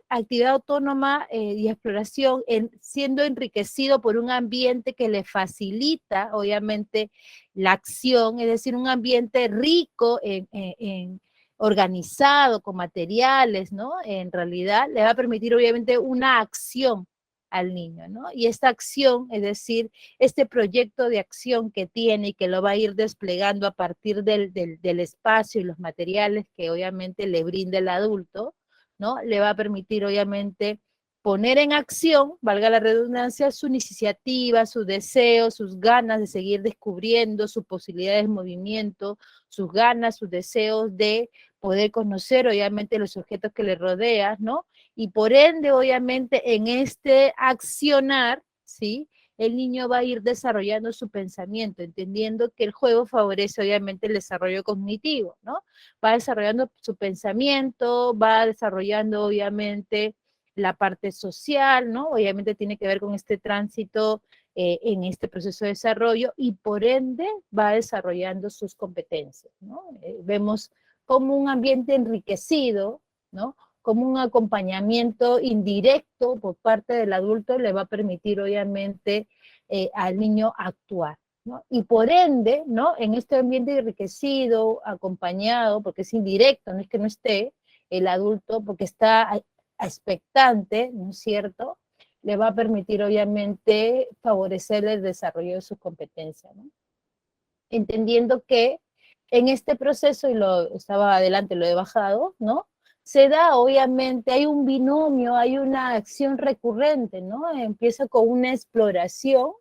actividad autónoma y exploración siendo enriquecido por un ambiente que le facilita, obviamente, la acción, es decir, un ambiente rico en organizado, con materiales, ¿no? En realidad le va a permitir, obviamente, una acción al niño, ¿no? Y esta acción, es decir, este proyecto de acción que tiene y que lo va a ir desplegando a partir del espacio y los materiales que obviamente le brinda el adulto, ¿no? Le va a permitir obviamente poner en acción, valga la redundancia, su iniciativa, su deseo, sus ganas de seguir descubriendo, sus posibilidades de movimiento, sus ganas, sus deseos de poder conocer obviamente los objetos que le rodean, ¿no? Y por ende, obviamente, en este accionar, ¿sí? El niño va a ir desarrollando su pensamiento, entendiendo que el juego favorece obviamente el desarrollo cognitivo, ¿no? Va desarrollando su pensamiento, va desarrollando obviamente la parte social, ¿no? Obviamente tiene que ver con este tránsito en este proceso de desarrollo y por ende va desarrollando sus competencias, ¿no? Vemos como un ambiente enriquecido, ¿no? Como un acompañamiento indirecto por parte del adulto le va a permitir obviamente al niño actuar, ¿no? Y por ende, ¿no? En este ambiente enriquecido, acompañado, porque es indirecto, no es que no esté el adulto, porque está expectante, ¿no es cierto? Le va a permitir obviamente favorecer el desarrollo de sus competencias, ¿no? Entendiendo que en este proceso, y lo estaba adelante, lo he bajado, ¿no? Se da, obviamente, hay un binomio, hay una acción recurrente, ¿no? Empieza con una exploración,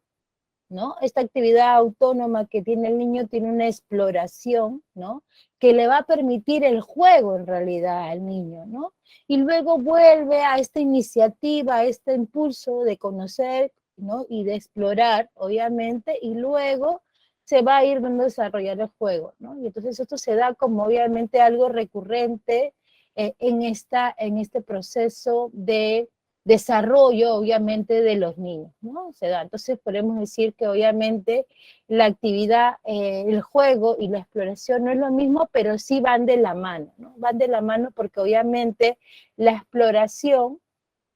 ¿no? Esta actividad autónoma que tiene el niño tiene una exploración, ¿no? Que le va a permitir el juego, en realidad, al niño, ¿no? Y luego vuelve a esta iniciativa, a este impulso de conocer, ¿no? Y de explorar, obviamente, y luego se va a ir dando a desarrollar el juego, ¿no? Y entonces esto se da como obviamente algo recurrente en este proceso de desarrollo, obviamente, de los niños, ¿no? Se da. Entonces podemos decir que obviamente la actividad, el juego y la exploración no es lo mismo, pero sí van de la mano, ¿no? Van de la mano porque obviamente la exploración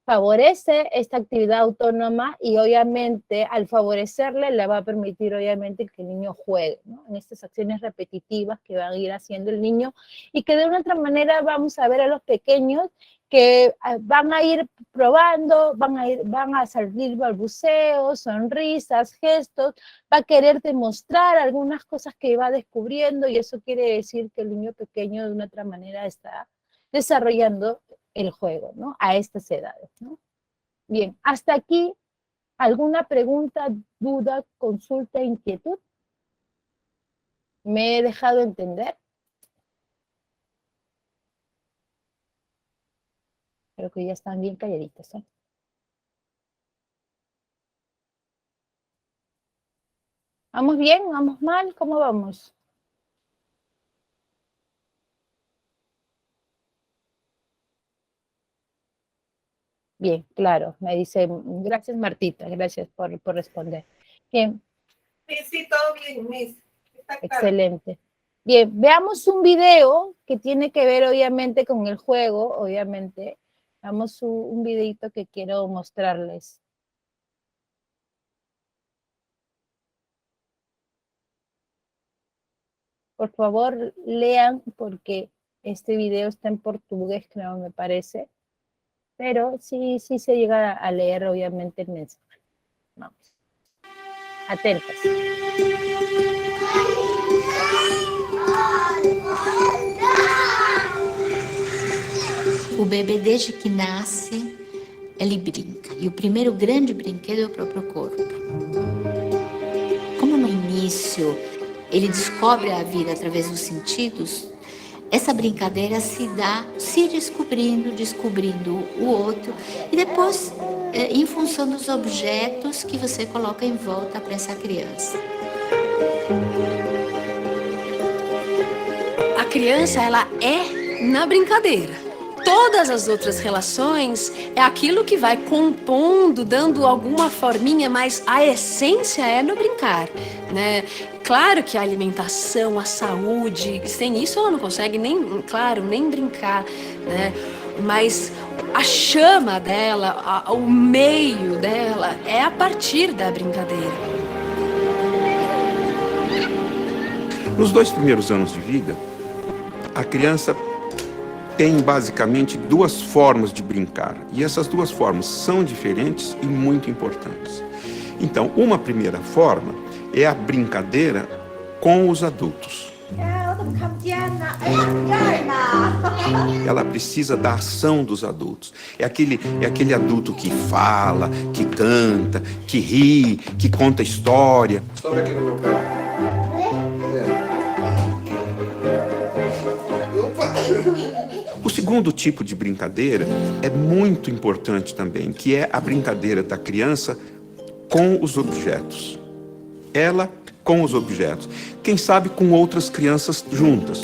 favorece esta actividad autónoma y obviamente al favorecerle le va a permitir obviamente que el niño juegue, ¿no? En estas acciones repetitivas que va a ir haciendo el niño y que de una otra manera vamos a ver a los pequeños que van a ir probando, van a salir balbuceos, sonrisas, gestos, va a querer demostrar algunas cosas que va descubriendo y eso quiere decir que el niño pequeño de una otra manera está desarrollando el juego, ¿no? A estas edades, ¿no? Bien, hasta aquí, ¿alguna pregunta, duda, consulta, inquietud? ¿Me he dejado entender? Creo que ya están bien calladitos, ¿eh? ¿Vamos bien? ¿Vamos mal? ¿Cómo vamos? Bien, claro, me dice, gracias Martita, gracias por responder. Bien. Sí, todo bien, Miss. Está claro. Excelente. Bien, veamos un video que tiene que ver obviamente con el juego, obviamente. Veamos un videito que quiero mostrarles. Por favor, lean porque este video está en portugués, creo, me parece. Pero sí se llega a leer obviamente el mensaje. Vamos. Atentas. O bebê, desde que nasce, ele brinca. E o primeiro grande brinquedo é o próprio corpo. Como no início ele descobre a vida através dos sentidos, essa brincadeira se dá se descobrindo, descobrindo o outro, e depois, em função dos objetos que você coloca em volta para essa criança. A criança, ela é na brincadeira. Todas as outras relações é aquilo que vai compondo, dando alguma forminha, mas a essência é no brincar, né? Claro que a alimentação, a saúde, sem isso ela não consegue nem, claro, nem brincar, né? Mas a chama dela, o meio dela é a partir da brincadeira. Nos 2 primeiros anos de vida, a criança tem basicamente 2 formas de brincar. E essas 2 formas são diferentes e muito importantes. Então, uma primeira forma é a brincadeira com os adultos. Ela precisa da ação dos adultos. É aquele adulto que fala, que canta, que ri, que conta história. Sobe aqui no meu carro. O segundo tipo de brincadeira é muito importante também, que é a brincadeira da criança com os objetos. Ela com os objetos. Quem sabe com outras crianças juntas.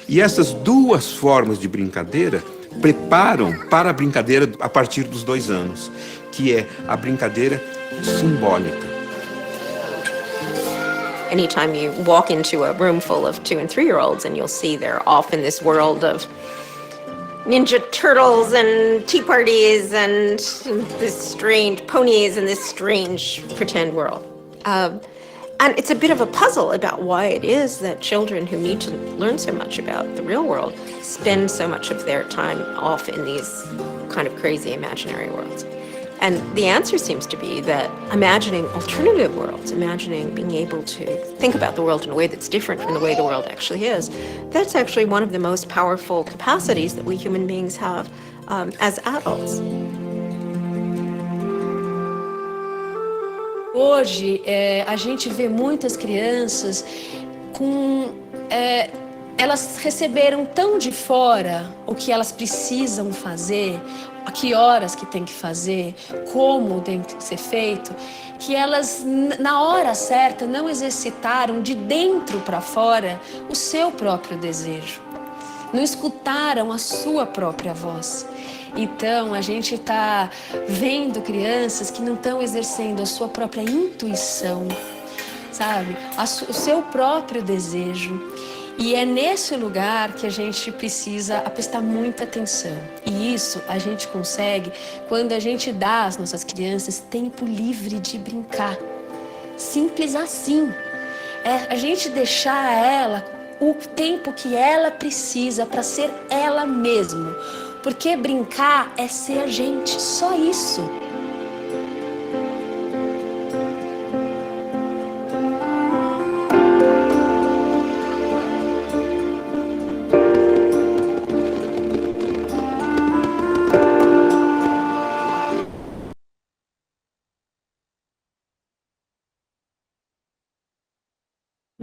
E essas 2 formas de brincadeira preparam para a brincadeira a partir dos 2 anos, que é a brincadeira simbólica. Anytime you walk into a room full of 2- and 3-year-olds, and you'll see they're off in this world of Ninja Turtles and tea parties and this strange ponies and this strange pretend world. And it's a bit of a puzzle about why it is that children who need to learn so much about the real world spend so much of their time off in these kind of crazy imaginary worlds. And the answer seems to be that imagining alternative worlds, imagining being able to think about the world in a way that's different from the way the world actually is, that's actually one of the most powerful capacities that we human beings have as adults. Hoje, a gente vê muitas crianças elas receberam tão de fora o que elas precisam fazer, a que horas que tem que fazer, como tem que ser feito, que elas, na hora certa, não exercitaram de dentro para fora o seu próprio desejo. Não escutaram a sua própria voz. Então, a gente está vendo crianças que não estão exercendo a sua própria intuição, sabe? O seu próprio desejo. E é nesse lugar que a gente precisa prestar muita atenção. E isso a gente consegue quando a gente dá às nossas crianças tempo livre de brincar. Simples assim. É a gente deixar a ela o tempo que ela precisa para ser ela mesma. Porque brincar é ser a gente, só isso.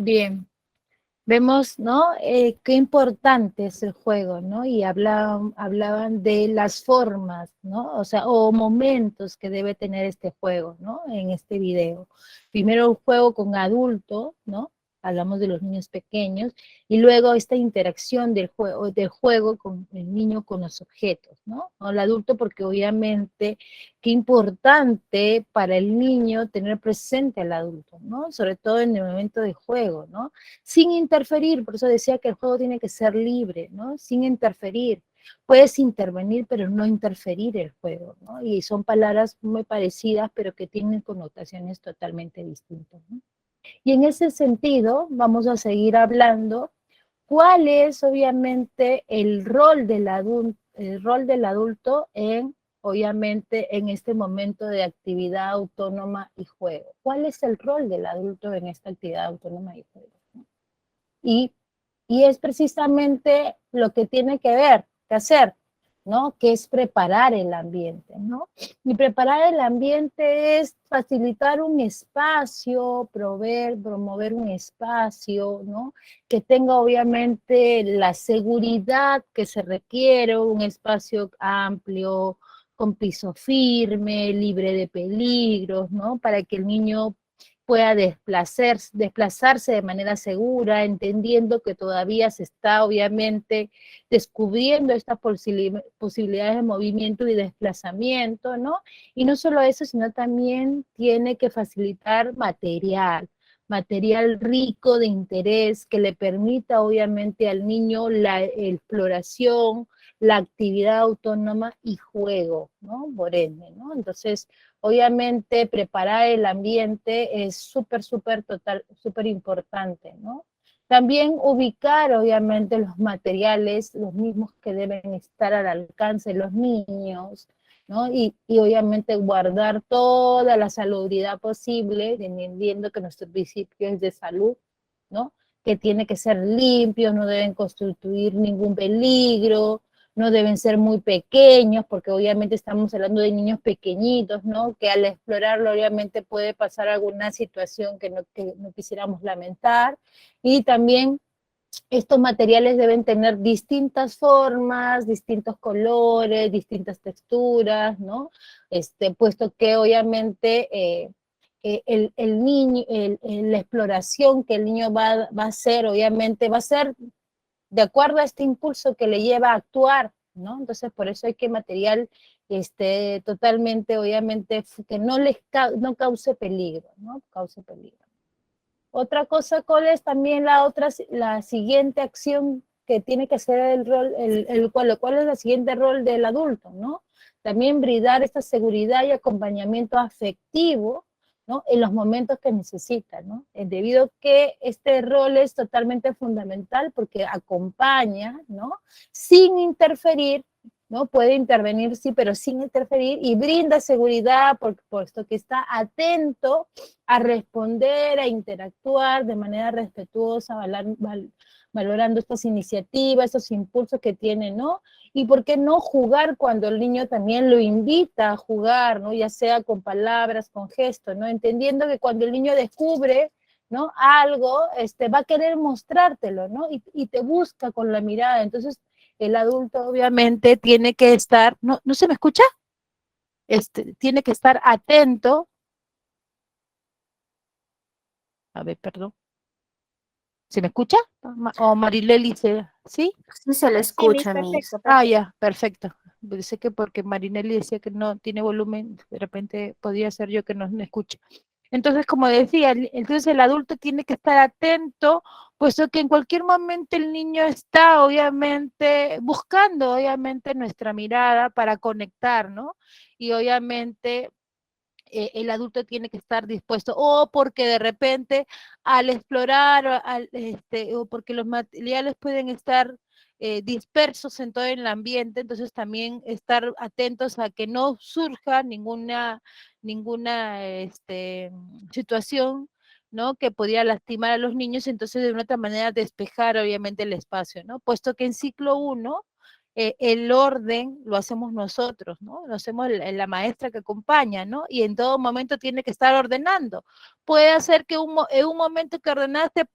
Bien. Vemos, ¿no? Qué importante es el juego, ¿no? Y hablaban de las formas, ¿no? O sea, o momentos que debe tener este juego, ¿no? En este video. Primero un juego con adultos, ¿no? Hablamos de los niños pequeños, y luego esta interacción del juego con el niño con los objetos, ¿no? O el adulto, porque obviamente qué importante para el niño tener presente al adulto, ¿no? Sobre todo en el momento de juego, ¿no? Sin interferir, por eso decía que el juego tiene que ser libre, ¿no? Sin interferir. Puedes intervenir, pero no interferir el juego, ¿no? Y son palabras muy parecidas, pero que tienen connotaciones totalmente distintas, ¿no? Y en ese sentido, vamos a seguir hablando cuál es, obviamente, el rol del adulto en, obviamente, en este momento de actividad autónoma y juego. ¿Cuál es el rol del adulto en esta actividad autónoma y juego? Y es precisamente lo que tiene que hacer, ¿no? Que es preparar el ambiente, ¿no? Y preparar el ambiente es facilitar un espacio, promover un espacio, ¿no? Que tenga obviamente la seguridad que se requiere, un espacio amplio, con piso firme, libre de peligros, ¿no? Para que el niño pueda desplazarse de manera segura, entendiendo que todavía se está obviamente descubriendo estas posibilidades de movimiento y desplazamiento, ¿no? Y no solo eso, sino también tiene que facilitar material rico de interés que le permita obviamente al niño la exploración, la actividad autónoma y juego, ¿no? Por ende, ¿no? Entonces, obviamente preparar el ambiente es súper importante, ¿no? También ubicar, obviamente, los materiales, los mismos que deben estar al alcance de los niños, ¿no? Y obviamente guardar toda la salubridad posible, entendiendo que nuestros principios de salud, ¿no? Que tiene que ser limpios, no deben constituir ningún peligro, no deben ser muy pequeños, porque obviamente estamos hablando de niños pequeñitos, ¿no? Que al explorarlo obviamente puede pasar alguna situación que no quisiéramos lamentar, y también estos materiales deben tener distintas formas, distintos colores, distintas texturas, ¿no? Puesto que obviamente el niño, la exploración que el niño va a hacer, obviamente va a ser de acuerdo a este impulso que le lleva a actuar, ¿no? Entonces, por eso hay que material totalmente, obviamente, que no cause peligro, ¿no? Cause peligro. Otra cosa, ¿cuál es también la siguiente acción que tiene que hacer el rol, cuál es el siguiente rol del adulto, ¿no? También brindar esta seguridad y acompañamiento afectivo, ¿no? En los momentos que necesita, ¿no? Debido a que este rol es totalmente fundamental porque acompaña, ¿no? Sin interferir, ¿no? Puede intervenir, sí, pero sin interferir, y brinda seguridad puesto que está atento a responder, a interactuar de manera respetuosa, valorando estas iniciativas, estos impulsos que tiene, ¿no? Y por qué no jugar cuando el niño también lo invita a jugar, ¿no? Ya sea con palabras, con gestos, ¿no? Entendiendo que cuando el niño descubre, ¿no? Algo, va a querer mostrártelo, ¿no? Y te busca con la mirada. Entonces, el adulto obviamente tiene que estar, ¿no se me escucha? Tiene que estar atento. A ver, perdón. ¿Se me escucha? ¿O Marileli sí? Sí se le escucha, perfecto, Miss. Ah, ya, perfecto. Sé que porque Marinelli decía que no tiene volumen, de repente podría ser yo que no me escuche. Entonces, como decía, entonces el adulto tiene que estar atento, puesto que en cualquier momento el niño está, obviamente, buscando, obviamente, nuestra mirada para conectar, ¿no? Y obviamente el adulto tiene que estar dispuesto, o porque de repente al explorar, o porque los materiales pueden estar dispersos en todo el ambiente, entonces también estar atentos a que no surja ninguna situación, ¿no? Que podría lastimar a los niños, entonces de una otra manera despejar obviamente el espacio, ¿no? Puesto que en ciclo 1 el orden lo hacemos nosotros, ¿no? Lo hacemos la maestra que acompaña, ¿no? Y en todo momento tiene que estar ordenando. Puede hacer que en un momento que ordenaste,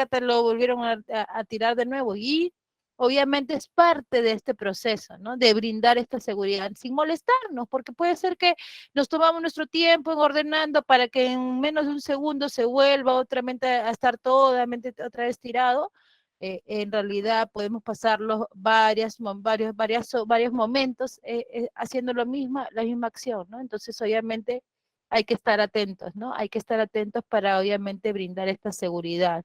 te lo volvieron a tirar de nuevo. Y obviamente es parte de este proceso, ¿no? De brindar esta seguridad sin molestarnos, porque puede ser que nos tomamos nuestro tiempo en ordenando para que en menos de un segundo se vuelva otra mente a estar totalmente otra vez tirado. En realidad podemos pasarlos varios momentos haciendo la misma acción, ¿no? Entonces, obviamente, hay que estar atentos, ¿no? Hay que estar atentos para, obviamente, brindar esta seguridad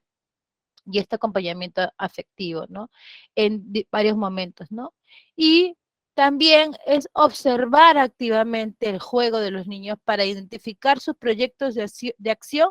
y este acompañamiento afectivo, ¿no? En varios momentos, ¿no? Y también es observar activamente el juego de los niños para identificar sus proyectos de acción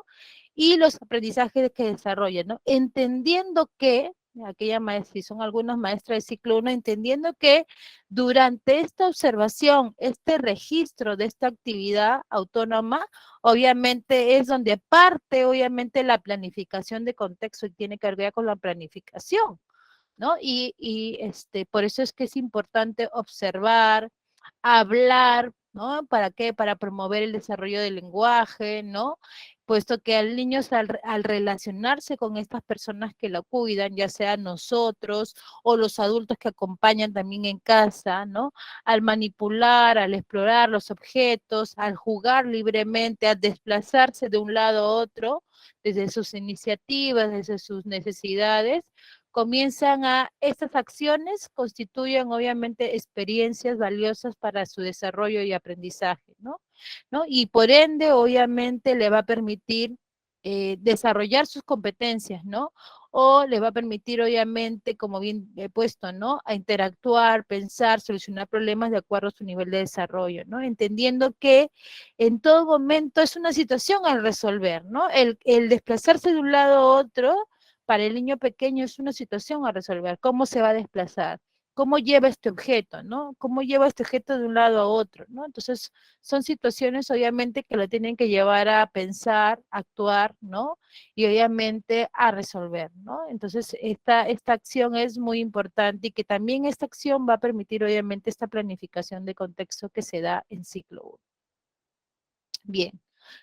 y los aprendizajes que desarrollan, ¿no? Entendiendo que, aquella maestra, si son algunas maestras de ciclo 1, entendiendo que durante esta observación, este registro de esta actividad autónoma, obviamente es donde parte, obviamente, la planificación de contexto y tiene que ver con la planificación, ¿no? Por eso es que es importante observar, hablar, ¿no? ¿Para qué? Para promover el desarrollo del lenguaje, ¿no? Puesto que al niño al relacionarse con estas personas que lo cuidan, ya sea nosotros o los adultos que acompañan también en casa, ¿no? Al manipular, al explorar los objetos, al jugar libremente, al desplazarse de un lado a otro, desde sus iniciativas, desde sus necesidades, estas acciones constituyen obviamente experiencias valiosas para su desarrollo y aprendizaje, ¿no? Y por ende, obviamente, le va a permitir desarrollar sus competencias, ¿no? O le va a permitir, obviamente, como bien he puesto, ¿no? A interactuar, pensar, solucionar problemas de acuerdo a su nivel de desarrollo, ¿no? Entendiendo que en todo momento es una situación al resolver, ¿no? El desplazarse de un lado a otro para el niño pequeño es una situación a resolver. ¿Cómo se va a desplazar? ¿Cómo lleva este objeto, no? ¿Cómo lleva este objeto de un lado a otro, no? Entonces, son situaciones, obviamente, que lo tienen que llevar a pensar, actuar, ¿no? Y obviamente a resolver, ¿no? Entonces, esta acción es muy importante y que también esta acción va a permitir, obviamente, esta planificación de contexto que se da en ciclo 1. Bien.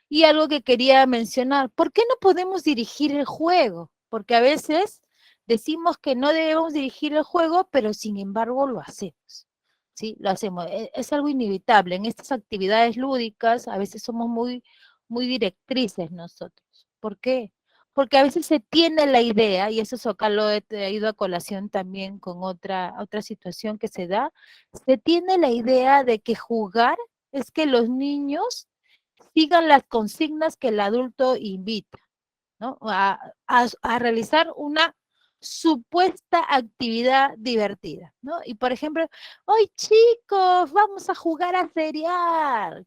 Y algo que quería mencionar, ¿por qué no podemos dirigir el juego? Porque a veces decimos que no debemos dirigir el juego, pero sin embargo lo hacemos. ¿Sí? Lo hacemos. Es algo inevitable. En estas actividades lúdicas a veces somos muy directrices nosotros. ¿Por qué? Porque a veces se tiene la idea, y eso acá lo he traído a colación también con otra situación que se da, se tiene la idea de que jugar es que los niños sigan las consignas que el adulto invita, ¿no? A realizar una supuesta actividad divertida, ¿no? Y por ejemplo, hoy chicos, vamos a jugar a cereal,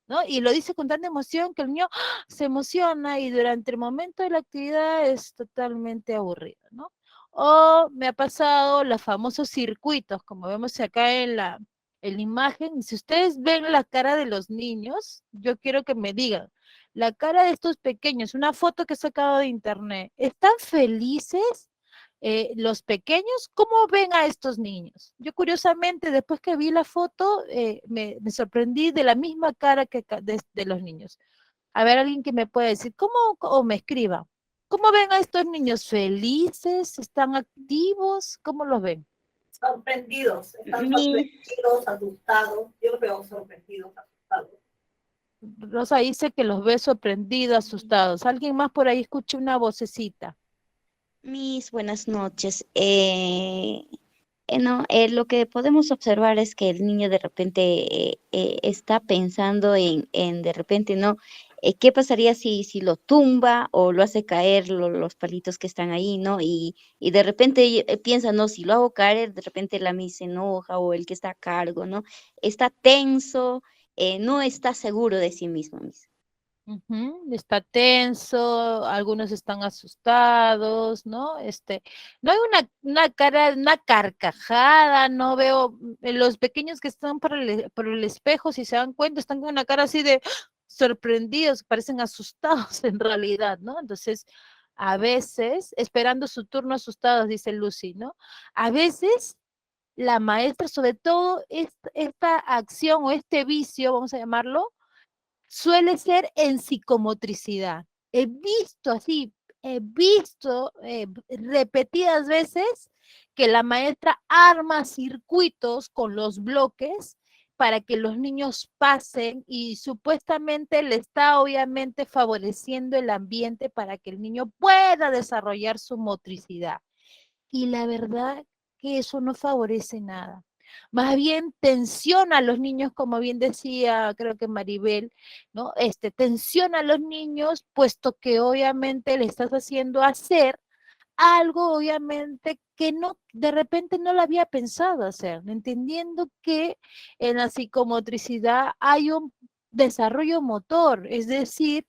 ¿no? Y lo dice con tanta emoción que el niño se emociona y durante el momento de la actividad es totalmente aburrido, ¿no? O me ha pasado los famosos circuitos, como vemos acá en la imagen. Si ustedes ven la cara de los niños, yo quiero que me digan, la cara de estos pequeños, una foto que he sacado de internet, ¿están felices? Los pequeños, ¿cómo ven a estos niños? Yo curiosamente, después que vi la foto, me sorprendí de la misma cara que de los niños. A ver, alguien que me pueda decir, o me escriba, ¿cómo ven a estos niños? ¿Felices? ¿Están activos? ¿Cómo los ven? Sorprendidos, están sorprendidos, asustados. Yo los veo sorprendidos, asustados. Rosa dice que los ve sorprendidos, asustados. ¿Alguien más por ahí escucha una vocecita? Mis buenas noches. Lo que podemos observar es que el niño de repente está pensando en de repente, ¿no? ¿Qué pasaría si lo tumba o lo hace caer los palitos que están ahí, ¿no? Y de repente piensa, no, si lo hago caer, de repente la Miss se enoja o el que está a cargo, ¿no? Está tenso, no está seguro de sí mismo, Miss. Está tenso, algunos están asustados, ¿no? No hay una cara, una carcajada, no veo, los pequeños que están por el espejo, si se dan cuenta, están con una cara así de sorprendidos, parecen asustados en realidad, ¿no? Entonces, a veces, esperando su turno asustados, dice Lucy, ¿no? A veces la maestra, sobre todo esta acción o este vicio, vamos a llamarlo, suele ser en psicomotricidad. He visto repetidas veces que la maestra arma circuitos con los bloques para que los niños pasen y supuestamente le está obviamente favoreciendo el ambiente para que el niño pueda desarrollar su motricidad. Y la verdad que eso no favorece nada. Más bien tensiona a los niños, como bien decía, creo que Maribel, ¿no? Tensiona a los niños, puesto que obviamente le estás haciendo hacer algo, obviamente, que no, de repente no lo había pensado hacer, entendiendo que en la psicomotricidad hay un desarrollo motor, es decir,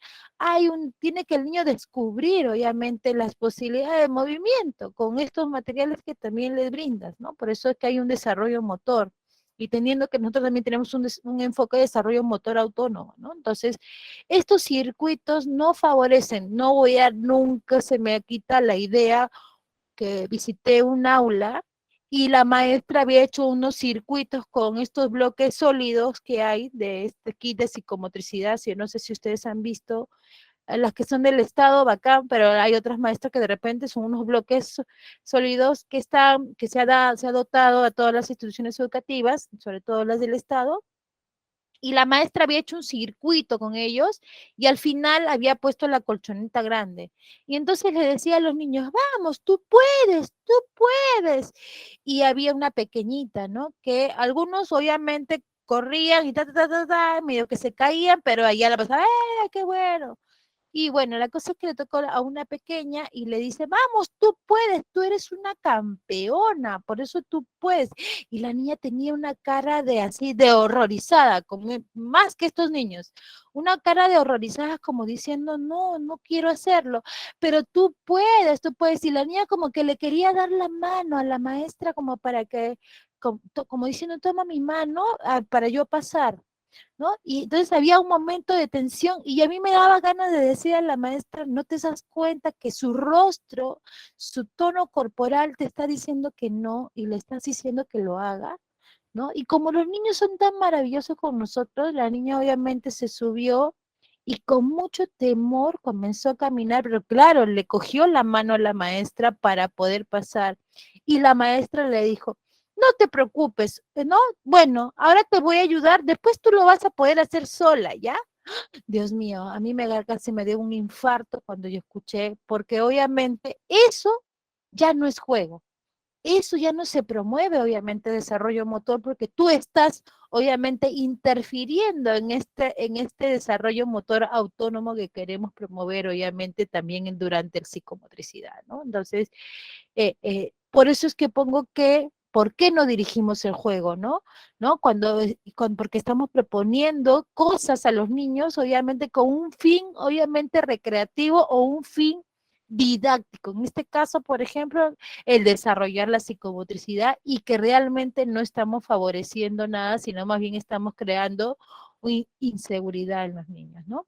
tiene que el niño descubrir, obviamente, las posibilidades de movimiento con estos materiales que también les brindas, ¿no? Por eso es que hay un desarrollo motor. Y teniendo que nosotros también tenemos un enfoque de desarrollo motor autónomo, ¿no? Entonces, estos circuitos no favorecen, nunca se me quita la idea que visité un aula y la maestra había hecho unos circuitos con estos bloques sólidos que hay de este kit de psicomotricidad. Yo no sé si ustedes han visto las que son del Estado, bacán, pero hay otras maestras que de repente son unos bloques sólidos que se ha dotado a todas las instituciones educativas, sobre todo las del Estado, y la maestra había hecho un circuito con ellos y al final había puesto la colchoneta grande. Y entonces le decía a los niños, vamos, tú puedes, tú puedes. Y había una pequeñita, ¿no? Que algunos obviamente corrían y medio que se caían, pero allá la pasaba, ¡eh, qué bueno! Y bueno, la cosa es que le tocó a una pequeña y le dice, vamos, tú puedes, tú eres una campeona, por eso tú puedes. Y la niña tenía una cara de así, de horrorizada, como más que estos niños, una cara de horrorizada como diciendo, no, no quiero hacerlo, pero tú puedes, tú puedes. Y la niña como que le quería dar la mano a la maestra como para que, como diciendo, toma mi mano para yo pasar. ¿No? Y entonces había un momento de tensión y a mí me daba ganas de decir a la maestra, no te das cuenta que su rostro, su tono corporal te está diciendo que no y le estás diciendo que lo haga, ¿no? Y como los niños son tan maravillosos con nosotros, la niña obviamente se subió y con mucho temor comenzó a caminar, pero claro, le cogió la mano a la maestra para poder pasar y la maestra le dijo, no te preocupes, ¿no? Bueno, ahora te voy a ayudar, después tú lo vas a poder hacer sola, ¿ya? Dios mío, a mí casi me dio un infarto cuando yo escuché, porque obviamente eso ya no es juego, eso ya no se promueve, obviamente, desarrollo motor, porque tú estás, obviamente, interfiriendo en este desarrollo motor autónomo que queremos promover, obviamente, también durante el psicomotricidad, ¿no? Entonces, por eso es que pongo que, ¿por qué no dirigimos el juego, no? ¿No? Porque estamos proponiendo cosas a los niños, obviamente, con un fin, obviamente, recreativo o un fin didáctico. En este caso, por ejemplo, el desarrollar la psicomotricidad y que realmente no estamos favoreciendo nada, sino más bien estamos creando inseguridad en los niños, ¿no?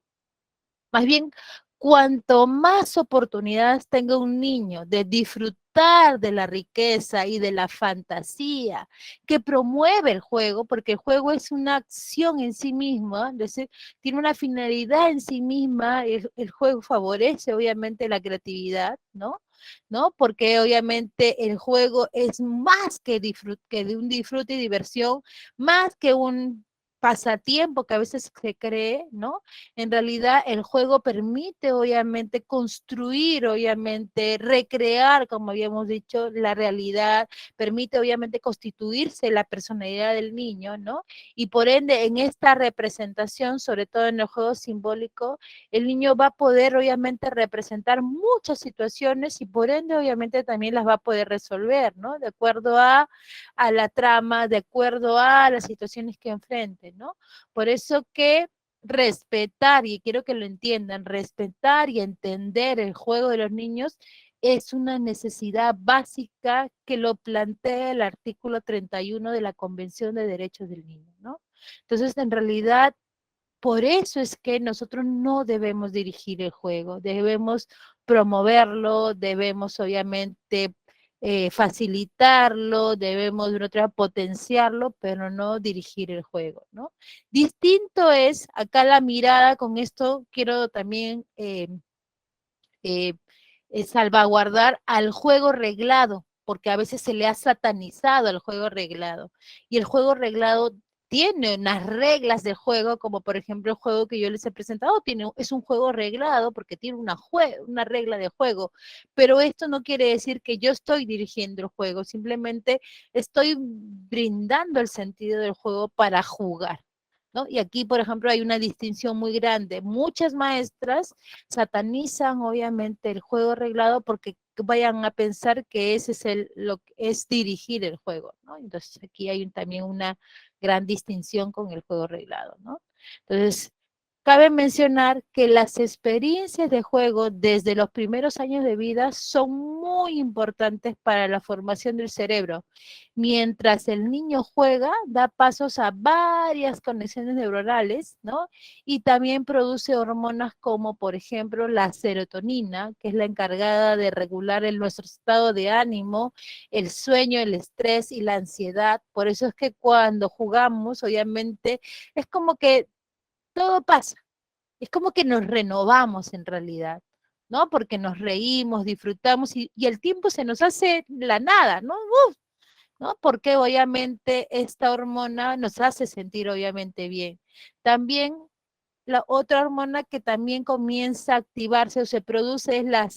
Más bien, cuanto más oportunidades tenga un niño de disfrutar de la riqueza y de la fantasía que promueve el juego, porque el juego es una acción en sí misma, es decir, tiene una finalidad en sí misma, el juego favorece obviamente la creatividad, ¿no? ¿No? Porque obviamente el juego es más que de un disfrute y diversión, más que un pasatiempo que a veces se cree, ¿no? En realidad el juego permite obviamente construir, obviamente recrear, como habíamos dicho, la realidad, permite obviamente constituirse la personalidad del niño, ¿no? Y por ende en esta representación, sobre todo en el juego simbólico, el niño va a poder obviamente representar muchas situaciones y por ende obviamente también las va a poder resolver, ¿no? De acuerdo a la trama, de acuerdo a las situaciones que enfrente, ¿no? Por eso que respetar, y quiero que lo entiendan, respetar y entender el juego de los niños es una necesidad básica que lo plantea el artículo 31 de la Convención de Derechos del Niño, ¿no? Entonces, en realidad, por eso es que nosotros no debemos dirigir el juego, debemos promoverlo, debemos obviamente facilitarlo, debemos de una otra potenciarlo, pero no dirigir el juego, ¿no? Distinto es acá la mirada, con esto quiero también eh, salvaguardar al juego reglado, porque a veces se le ha satanizado al juego reglado. Y el juego reglado tiene unas reglas de juego, como por ejemplo el juego que yo les he presentado, es un juego reglado porque tiene una regla de juego, pero esto no quiere decir que yo estoy dirigiendo el juego, simplemente estoy brindando el sentido del juego para jugar, ¿no? Y aquí, por ejemplo, hay una distinción muy grande. Muchas maestras satanizan, obviamente, el juego reglado porque vayan a pensar que ese es lo que es dirigir el juego, ¿no? Entonces, aquí hay también una gran distinción con el juego reglado, ¿no? Entonces, cabe mencionar que las experiencias de juego desde los primeros años de vida son muy importantes para la formación del cerebro. Mientras el niño juega, da pasos a varias conexiones neuronales, ¿no? Y también produce hormonas como, por ejemplo, la serotonina, que es la encargada de regular nuestro estado de ánimo, el sueño, el estrés y la ansiedad. Por eso es que cuando jugamos, obviamente, es como que todo pasa. Es como que nos renovamos en realidad, ¿no? Porque nos reímos, disfrutamos y el tiempo se nos hace la nada, ¿no? ¿No? Porque obviamente esta hormona nos hace sentir obviamente bien. También la otra hormona que también comienza a activarse o se produce es la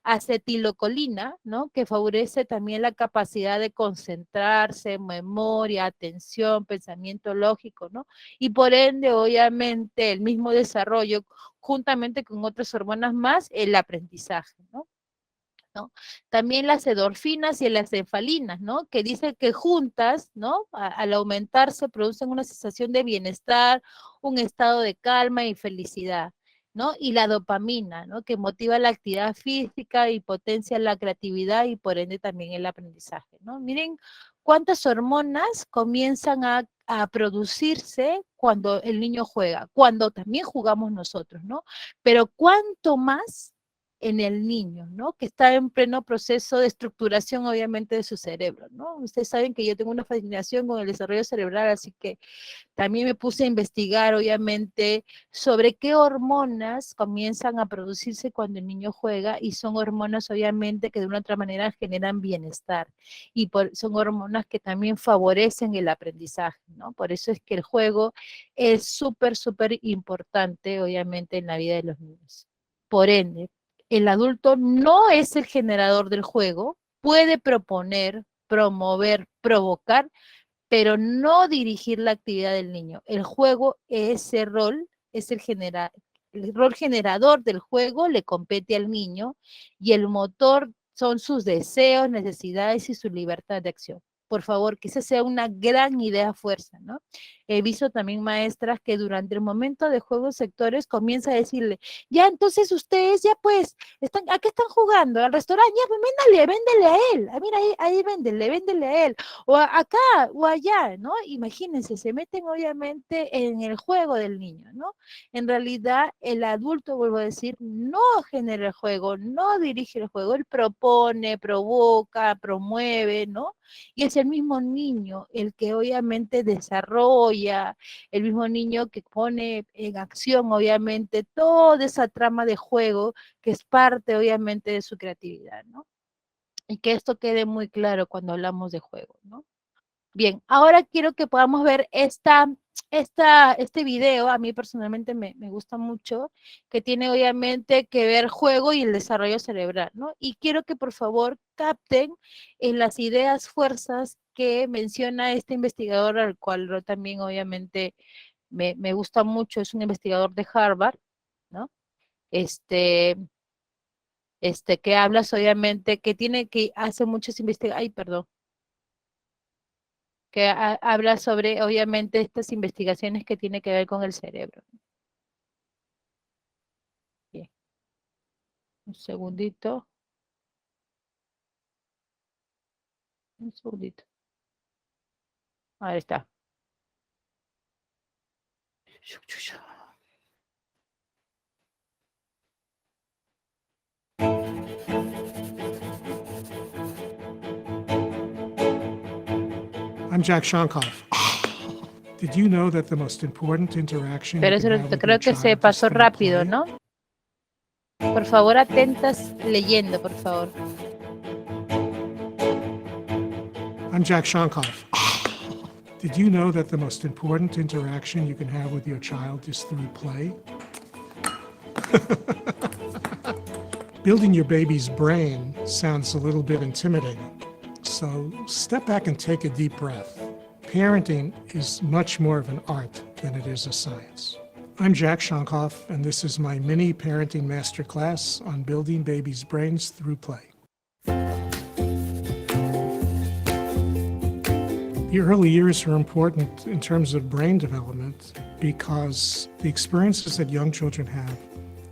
acetilocolina, ¿no? Que favorece también la capacidad de concentrarse, memoria, atención, pensamiento lógico, ¿no? Y por ende, obviamente, el mismo desarrollo, juntamente con otras hormonas más, el aprendizaje, ¿no? ¿No? También las endorfinas y las encefalinas, ¿no? Que dice que juntas, ¿no? Al aumentarse producen una sensación de bienestar, un estado de calma y felicidad, ¿no? Y la dopamina, ¿no? Que motiva la actividad física y potencia la creatividad y por ende también el aprendizaje, ¿no? Miren cuántas hormonas comienzan a producirse cuando el niño juega, cuando también jugamos nosotros, ¿no? Pero cuánto más en el niño, ¿no? Que está en pleno proceso de estructuración, obviamente, de su cerebro, ¿no? Ustedes saben que yo tengo una fascinación con el desarrollo cerebral, así que también me puse a investigar, obviamente, sobre qué hormonas comienzan a producirse cuando el niño juega y son hormonas, obviamente, que de una otra manera generan bienestar y son hormonas que también favorecen el aprendizaje, ¿no? Por eso es que el juego es súper, súper importante, obviamente, en la vida de los niños. Por ende, el adulto no es el generador del juego, puede proponer, promover, provocar, pero no dirigir la actividad del niño. El juego, ese rol, es el rol generador del juego le compete al niño y el motor son sus deseos, necesidades y su libertad de acción. Por favor, que esa sea una gran idea fuerza, ¿no? He visto también maestras que durante el momento de juegos sectores comienza a decirle, ya entonces ustedes ya pues, ¿a qué están jugando? Al restaurante, ya pues véndele a él, mira ahí véndele a él, o acá o allá, ¿no? Imagínense, se meten obviamente en el juego del niño, ¿no? En realidad el adulto, vuelvo a decir, no genera el juego, no dirige el juego, él propone, provoca, promueve, ¿no? Y es el mismo niño el que obviamente desarrolla, el mismo niño que pone en acción obviamente toda esa trama de juego que es parte obviamente de su creatividad, ¿no? Y que esto quede muy claro cuando hablamos de juego, ¿no? Bien, ahora quiero que podamos ver este video, a mí personalmente me gusta mucho, que tiene obviamente que ver juego y el desarrollo cerebral, ¿no? Y quiero que por favor capten en las ideas fuerzas que menciona este investigador, al cual yo también obviamente me gusta mucho, es un investigador de Harvard, ¿no? Que hablas obviamente, hace muchas investigaciones, ay, perdón, que habla sobre, obviamente, estas investigaciones que tiene que ver con el cerebro. Bien. Un segundito. Un segundito. Ahí está. I'm Jack Shonkoff. Did you know that the most important interaction Pero you eso can have with creo your que se child is pasó through rápido, play? ¿no? Por favor, atentas leyendo, por favor. I'm Jack Shonkoff. Did you know that the most important interaction you can have with your child is through play? Building your baby's brain sounds a little bit intimidating. So step back and take a deep breath. Parenting is much more of an art than it is a science. I'm Jack Shonkoff, and this is my mini parenting masterclass on building babies' brains through play. The early years are important in terms of brain development because the experiences that young children have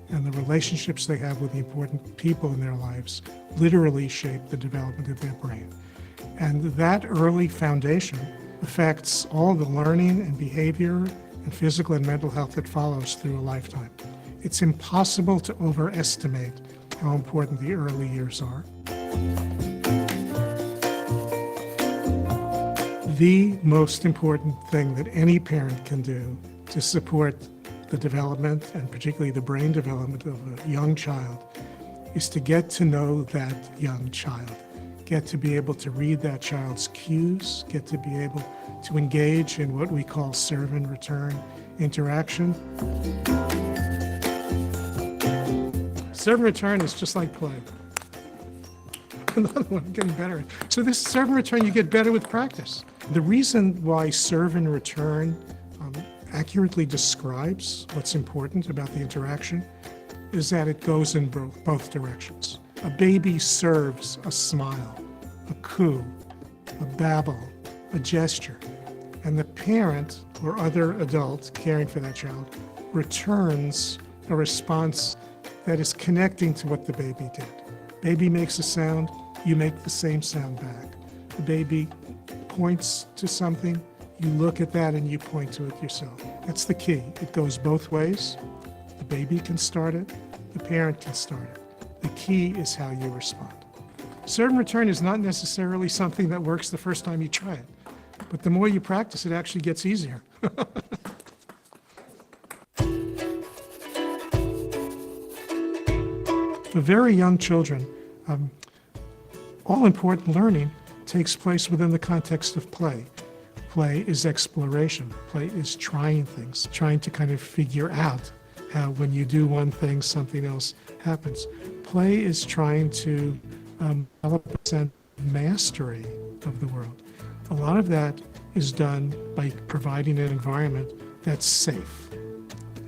and the relationships they have with the important people in their lives literally shape the development of their brain. And that early foundation affects all the learning and behavior and physical and mental health that follows through a lifetime. It's impossible to overestimate how important the early years are. The most important thing that any parent can do to support the development, and particularly the brain development of a young child, is to get to know that young child, get to be able to read that child's cues, get to be able to engage in what we call serve and return interaction. Serve and return is just like play. Another one, getting better. So this serve and return, you get better with practice. The reason why serve and return accurately describes what's important about the interaction is that it goes in both directions. A baby serves a smile, a coo, a babble, a gesture, and the parent or other adult caring for that child returns a response that is connecting to what the baby did. Baby makes a sound, you make the same sound back. The baby points to something, you look at that and you point to it yourself. That's the key. It goes both ways. The baby can start it, the parent can start it. The key is how you respond. Serve and return is not necessarily something that works the first time you try it, but the more you practice, it actually gets easier. For very young children, all important learning takes place within the context of play. Play is exploration. Play is trying things, trying to kind of figure out how when you do one thing, something else happens. Play is trying to develop a sense of mastery of the world. A lot of that is done by providing an environment that's safe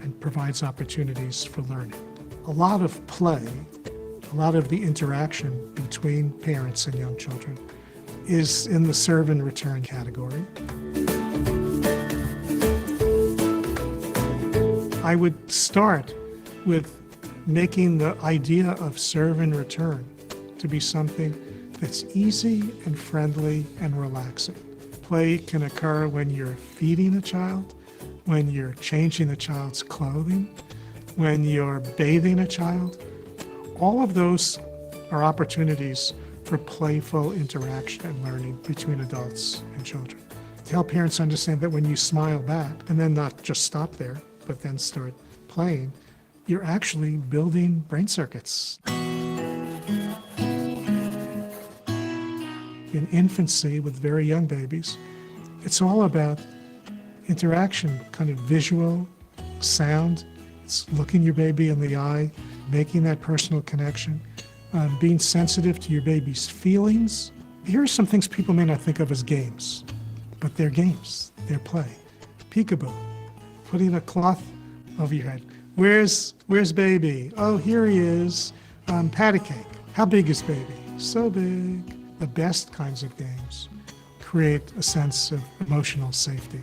and provides opportunities for learning. A lot of play, a lot of the interaction between parents and young children is in the serve and return category. I would start with making the idea of serve and return to be something that's easy and friendly and relaxing. Play can occur when you're feeding a child, when you're changing the child's clothing, when you're bathing a child. All of those are opportunities for playful interaction and learning between adults and children. To help parents understand that when you smile back, and then not just stop there, but then start playing, you're actually building brain circuits. In infancy with very young babies, it's all about interaction, kind of visual, sound. It's looking your baby in the eye, making that personal connection, being sensitive to your baby's feelings. Here are some things people may not think of as games, but they're games, they're play. Peekaboo, putting a cloth over your head. Where's baby? Oh, here he is. Patty cake. How big is baby? So big. The best kinds of games create a sense of emotional safety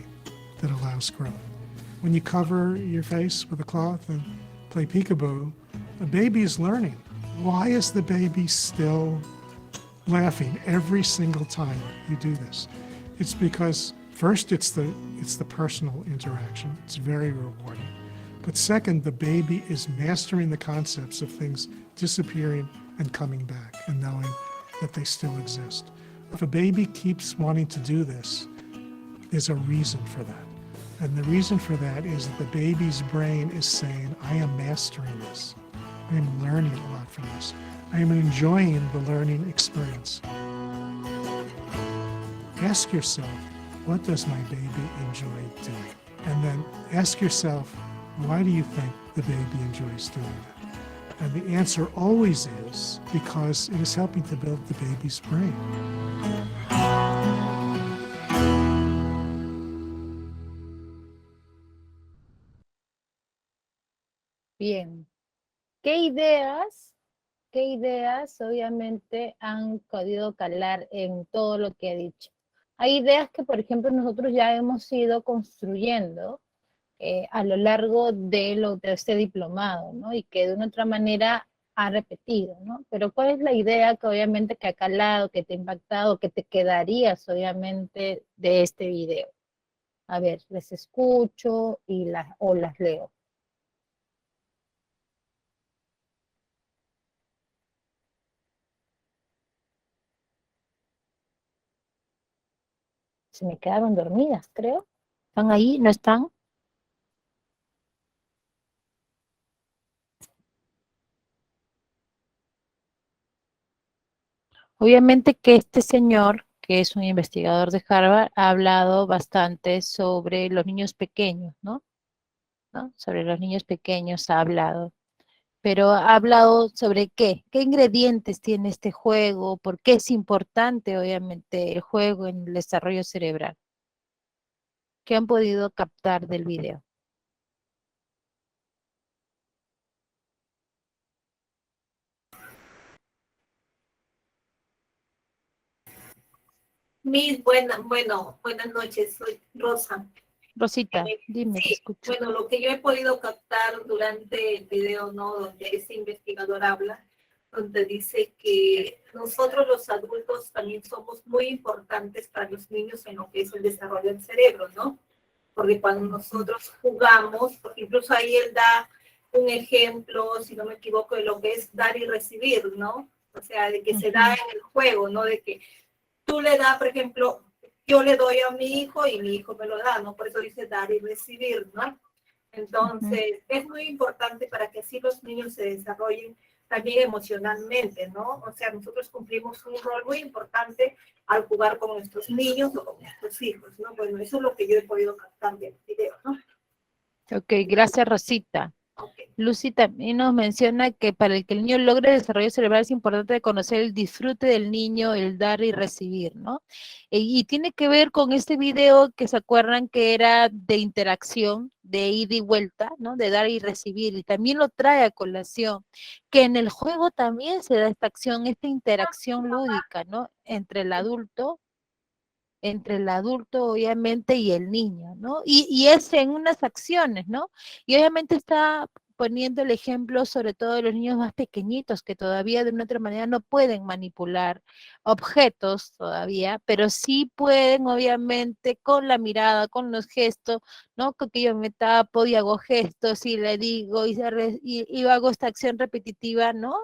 that allows growth. When you cover your face with a cloth and play peekaboo, the baby is learning. Why is the baby still laughing every single time you do this? It's because first it's the personal interaction. It's very rewarding. But second, the baby is mastering the concepts of things disappearing and coming back and knowing that they still exist. If a baby keeps wanting to do this, there's a reason for that. And the reason for that is that the baby's brain is saying, I am mastering this. I am learning a lot from this. I am enjoying the learning experience. Ask yourself, what does my baby enjoy doing? And then ask yourself, why do you think the baby enjoys doing that? And the answer always is because it is helping to build the baby's brain. Bien. ¿Qué ideas obviamente han podido calar en todo lo que he dicho? Hay ideas que, por ejemplo, nosotros ya hemos ido construyendo a lo largo de este diplomado, ¿no? Y que de una otra manera ha repetido, ¿no? Pero ¿cuál es la idea que obviamente que ha calado, que te ha impactado, que te quedarías obviamente de este video? A ver, les escucho o las leo. Se me quedaron dormidas, creo. ¿Están ahí? ¿No están? Obviamente que este señor, que es un investigador de Harvard, ha hablado bastante sobre los niños pequeños, ¿no? Sobre los niños pequeños ha hablado. Pero ha hablado sobre qué ingredientes tiene este juego, por qué es importante, obviamente, el juego en el desarrollo cerebral. ¿Qué han podido captar del video? Buenas noches, soy Rosa. Rosita, dime, te Sí, escucho. bueno, lo que yo he podido captar durante el video, ¿no? Donde ese investigador habla, donde dice que nosotros los adultos también somos muy importantes para los niños en lo que es el desarrollo del cerebro, ¿no? Porque cuando nosotros jugamos, porque incluso ahí él da un ejemplo, si no me equivoco, de lo que es dar y recibir, ¿no? O sea, de que se da en el juego, ¿no? De que tú le das, por ejemplo, yo le doy a mi hijo y mi hijo me lo da, ¿no? Por eso dice dar y recibir, ¿no? Entonces, es muy importante para que así los niños se desarrollen también emocionalmente, ¿no? O sea, nosotros cumplimos un rol muy importante al jugar con nuestros niños o con nuestros hijos, ¿no? Bueno, eso es lo que yo he podido captar del video, ¿no? Ok, gracias Rosita. Lucy también nos menciona que para el que el niño logre el desarrollo cerebral es importante conocer el disfrute del niño, el dar y recibir, ¿no? Y tiene que ver con este video que se acuerdan que era de interacción, de ida y vuelta, ¿no? De dar y recibir, y también lo trae a colación, que en el juego también se da esta acción, esta interacción lúdica, ¿no? Entre el adulto obviamente y el niño, ¿no? Y es en unas acciones, ¿no? Y obviamente está poniendo el ejemplo sobre todo de los niños más pequeñitos que todavía de una otra manera no pueden manipular objetos todavía, pero sí pueden obviamente con la mirada, con los gestos, ¿no? Con que yo me tapo y hago gestos y le digo y hago esta acción repetitiva, ¿no?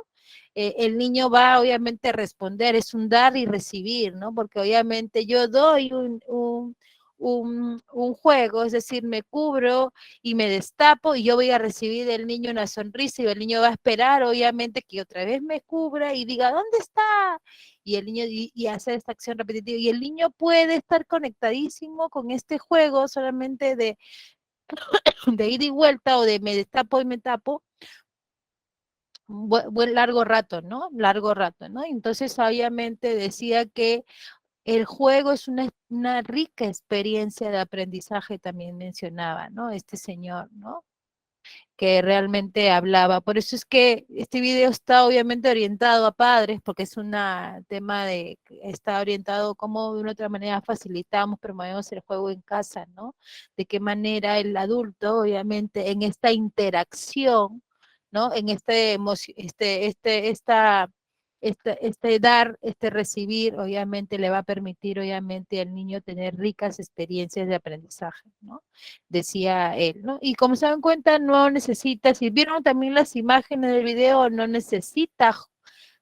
El niño va obviamente a responder, es un dar y recibir, ¿no? Porque obviamente yo doy un juego, es decir, me cubro y me destapo y yo voy a recibir del niño una sonrisa y el niño va a esperar obviamente que otra vez me cubra y diga, ¿dónde está? Y el niño y hace esta acción repetitiva y el niño puede estar conectadísimo con este juego solamente de ida y vuelta o de me destapo y me tapo, buen largo rato, ¿no? Largo rato, ¿no? Entonces, obviamente decía que el juego es una rica experiencia de aprendizaje, también mencionaba, ¿no? Este señor, ¿no? Que realmente hablaba. Por eso es que este video está obviamente orientado a padres, porque es un tema está orientado como de una otra manera facilitamos, promovemos el juego en casa, ¿no? De qué manera el adulto, obviamente, en esta interacción, ¿no? En dar, recibir, obviamente le va a permitir, obviamente, al niño tener ricas experiencias de aprendizaje, ¿no? Decía él, ¿no? Y como se dan cuenta, no necesita, si vieron también las imágenes del video, no necesita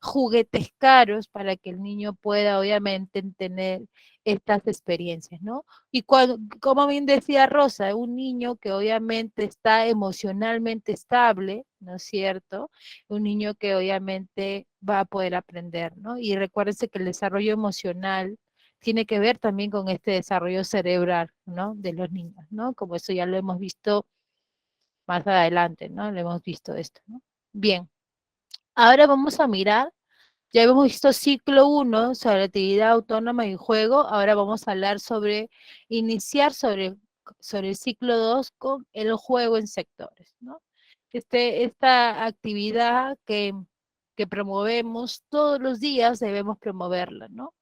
juguetes caros para que el niño pueda obviamente tener estas experiencias, ¿no? Y como bien decía Rosa, un niño que obviamente está emocionalmente estable, ¿no es cierto? Un niño que obviamente va a poder aprender, ¿no? Y recuérdense que el desarrollo emocional tiene que ver también con este desarrollo cerebral, ¿no? De los niños, ¿no? Como eso ya lo hemos visto más adelante, ¿no? Lo hemos visto esto, ¿no? Bien, ahora vamos a mirar, ya hemos visto ciclo 1 sobre actividad autónoma y juego, ahora vamos a hablar sobre, iniciar sobre el ciclo 2 con el juego en sectores, ¿no? Esta actividad que promovemos todos los días debemos promoverla, ¿no?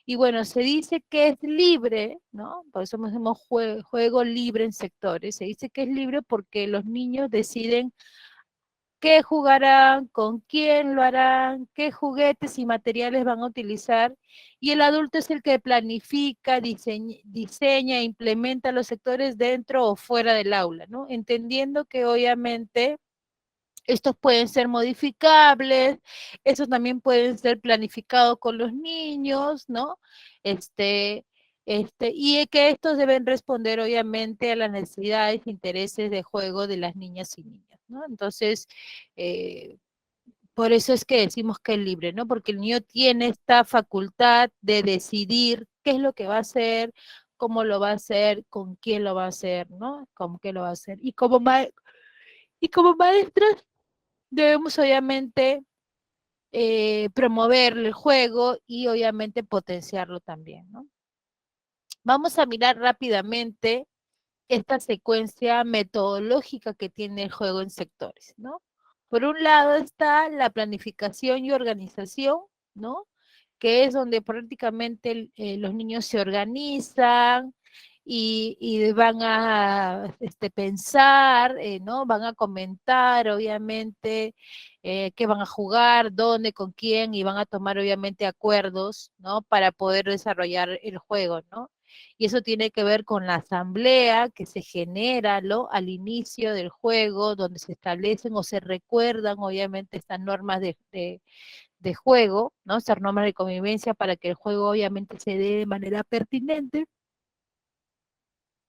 Y bueno, se dice que es libre, ¿no? Por eso hacemos juego libre en sectores. Se dice que es libre porque los niños deciden qué jugarán, con quién lo harán, qué juguetes y materiales van a utilizar, y el adulto es el que planifica, diseña e implementa los sectores dentro o fuera del aula, ¿no? Entendiendo que obviamente estos pueden ser modificables, estos también pueden ser planificados con los niños, ¿no? Y que estos deben responder obviamente a las necesidades e intereses de juego de las niñas y niños, ¿no? Entonces, por eso es que decimos que es libre, ¿no? Porque el niño tiene esta facultad de decidir qué es lo que va a hacer, cómo lo va a hacer, con quién lo va a hacer, ¿no? Con qué lo va a hacer. Y como maestras debemos obviamente promover el juego y obviamente potenciarlo también, ¿no? Vamos a mirar rápidamente esta secuencia metodológica que tiene el juego en sectores, ¿no? Por un lado está la planificación y organización, ¿no? Que es donde prácticamente los niños se organizan y van a pensar, ¿no? Van a comentar, obviamente, qué van a jugar, dónde, con quién, y van a tomar, obviamente, acuerdos, ¿no? Para poder desarrollar el juego, ¿no? Y eso tiene que ver con la asamblea que se genera al inicio del juego, donde se establecen o se recuerdan, obviamente, estas normas de juego, ¿no? Estas normas de convivencia para que el juego, obviamente, se dé de manera pertinente.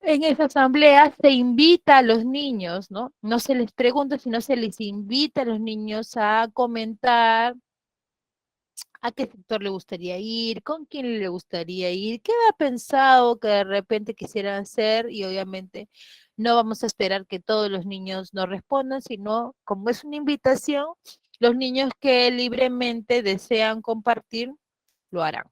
En esa asamblea se invita a los niños, ¿no? No se les pregunta, sino se les invita a los niños a comentar a qué sector le gustaría ir, con quién le gustaría ir, qué ha pensado que de repente quisieran hacer, y obviamente no vamos a esperar que todos los niños nos respondan, sino como es una invitación, los niños que libremente desean compartir, lo harán,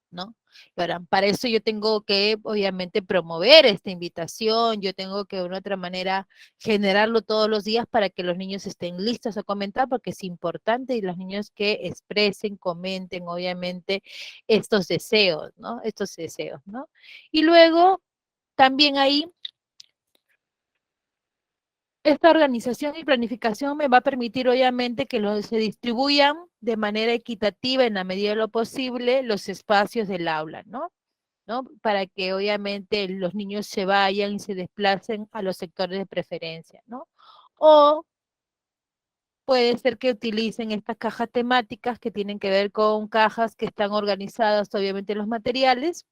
¿no? Lo harán. Para eso yo tengo que, obviamente, promover esta invitación, yo tengo que de una otra manera generarlo todos los días para que los niños estén listos a comentar, porque es importante, y los niños que expresen, comenten, obviamente, estos deseos, ¿no? Estos deseos, ¿no? Y luego, también ahí, esta organización y planificación me va a permitir, obviamente, que se distribuyan de manera equitativa, en la medida de lo posible, los espacios del aula, ¿no? Para que obviamente los niños se vayan y se desplacen a los sectores de preferencia, ¿no? O puede ser que utilicen estas cajas temáticas que tienen que ver con cajas que están organizadas, obviamente, en los materiales,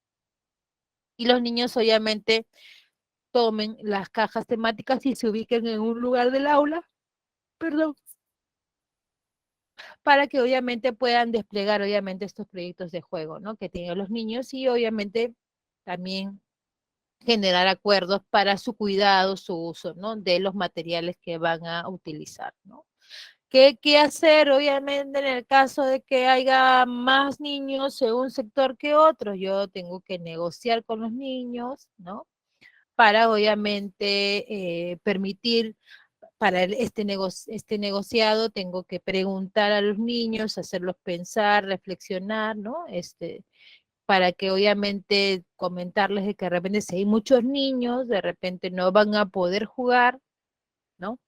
y los niños obviamente tomen las cajas temáticas y se ubiquen en un lugar del aula, perdón, para que obviamente puedan desplegar obviamente estos proyectos de juego, ¿no? Que tienen los niños, y obviamente también generar acuerdos para su cuidado, su uso, ¿no? De los materiales que van a utilizar, ¿no? ¿Qué hacer, obviamente, en el caso de que haya más niños en un sector que otro? Yo tengo que negociar con los niños, ¿no? Para, obviamente, permitir, para este negociado, tengo que preguntar a los niños, hacerlos pensar, reflexionar, ¿no? Para que obviamente comentarles de que de repente si hay muchos niños, de repente no van a poder jugar, ¿no?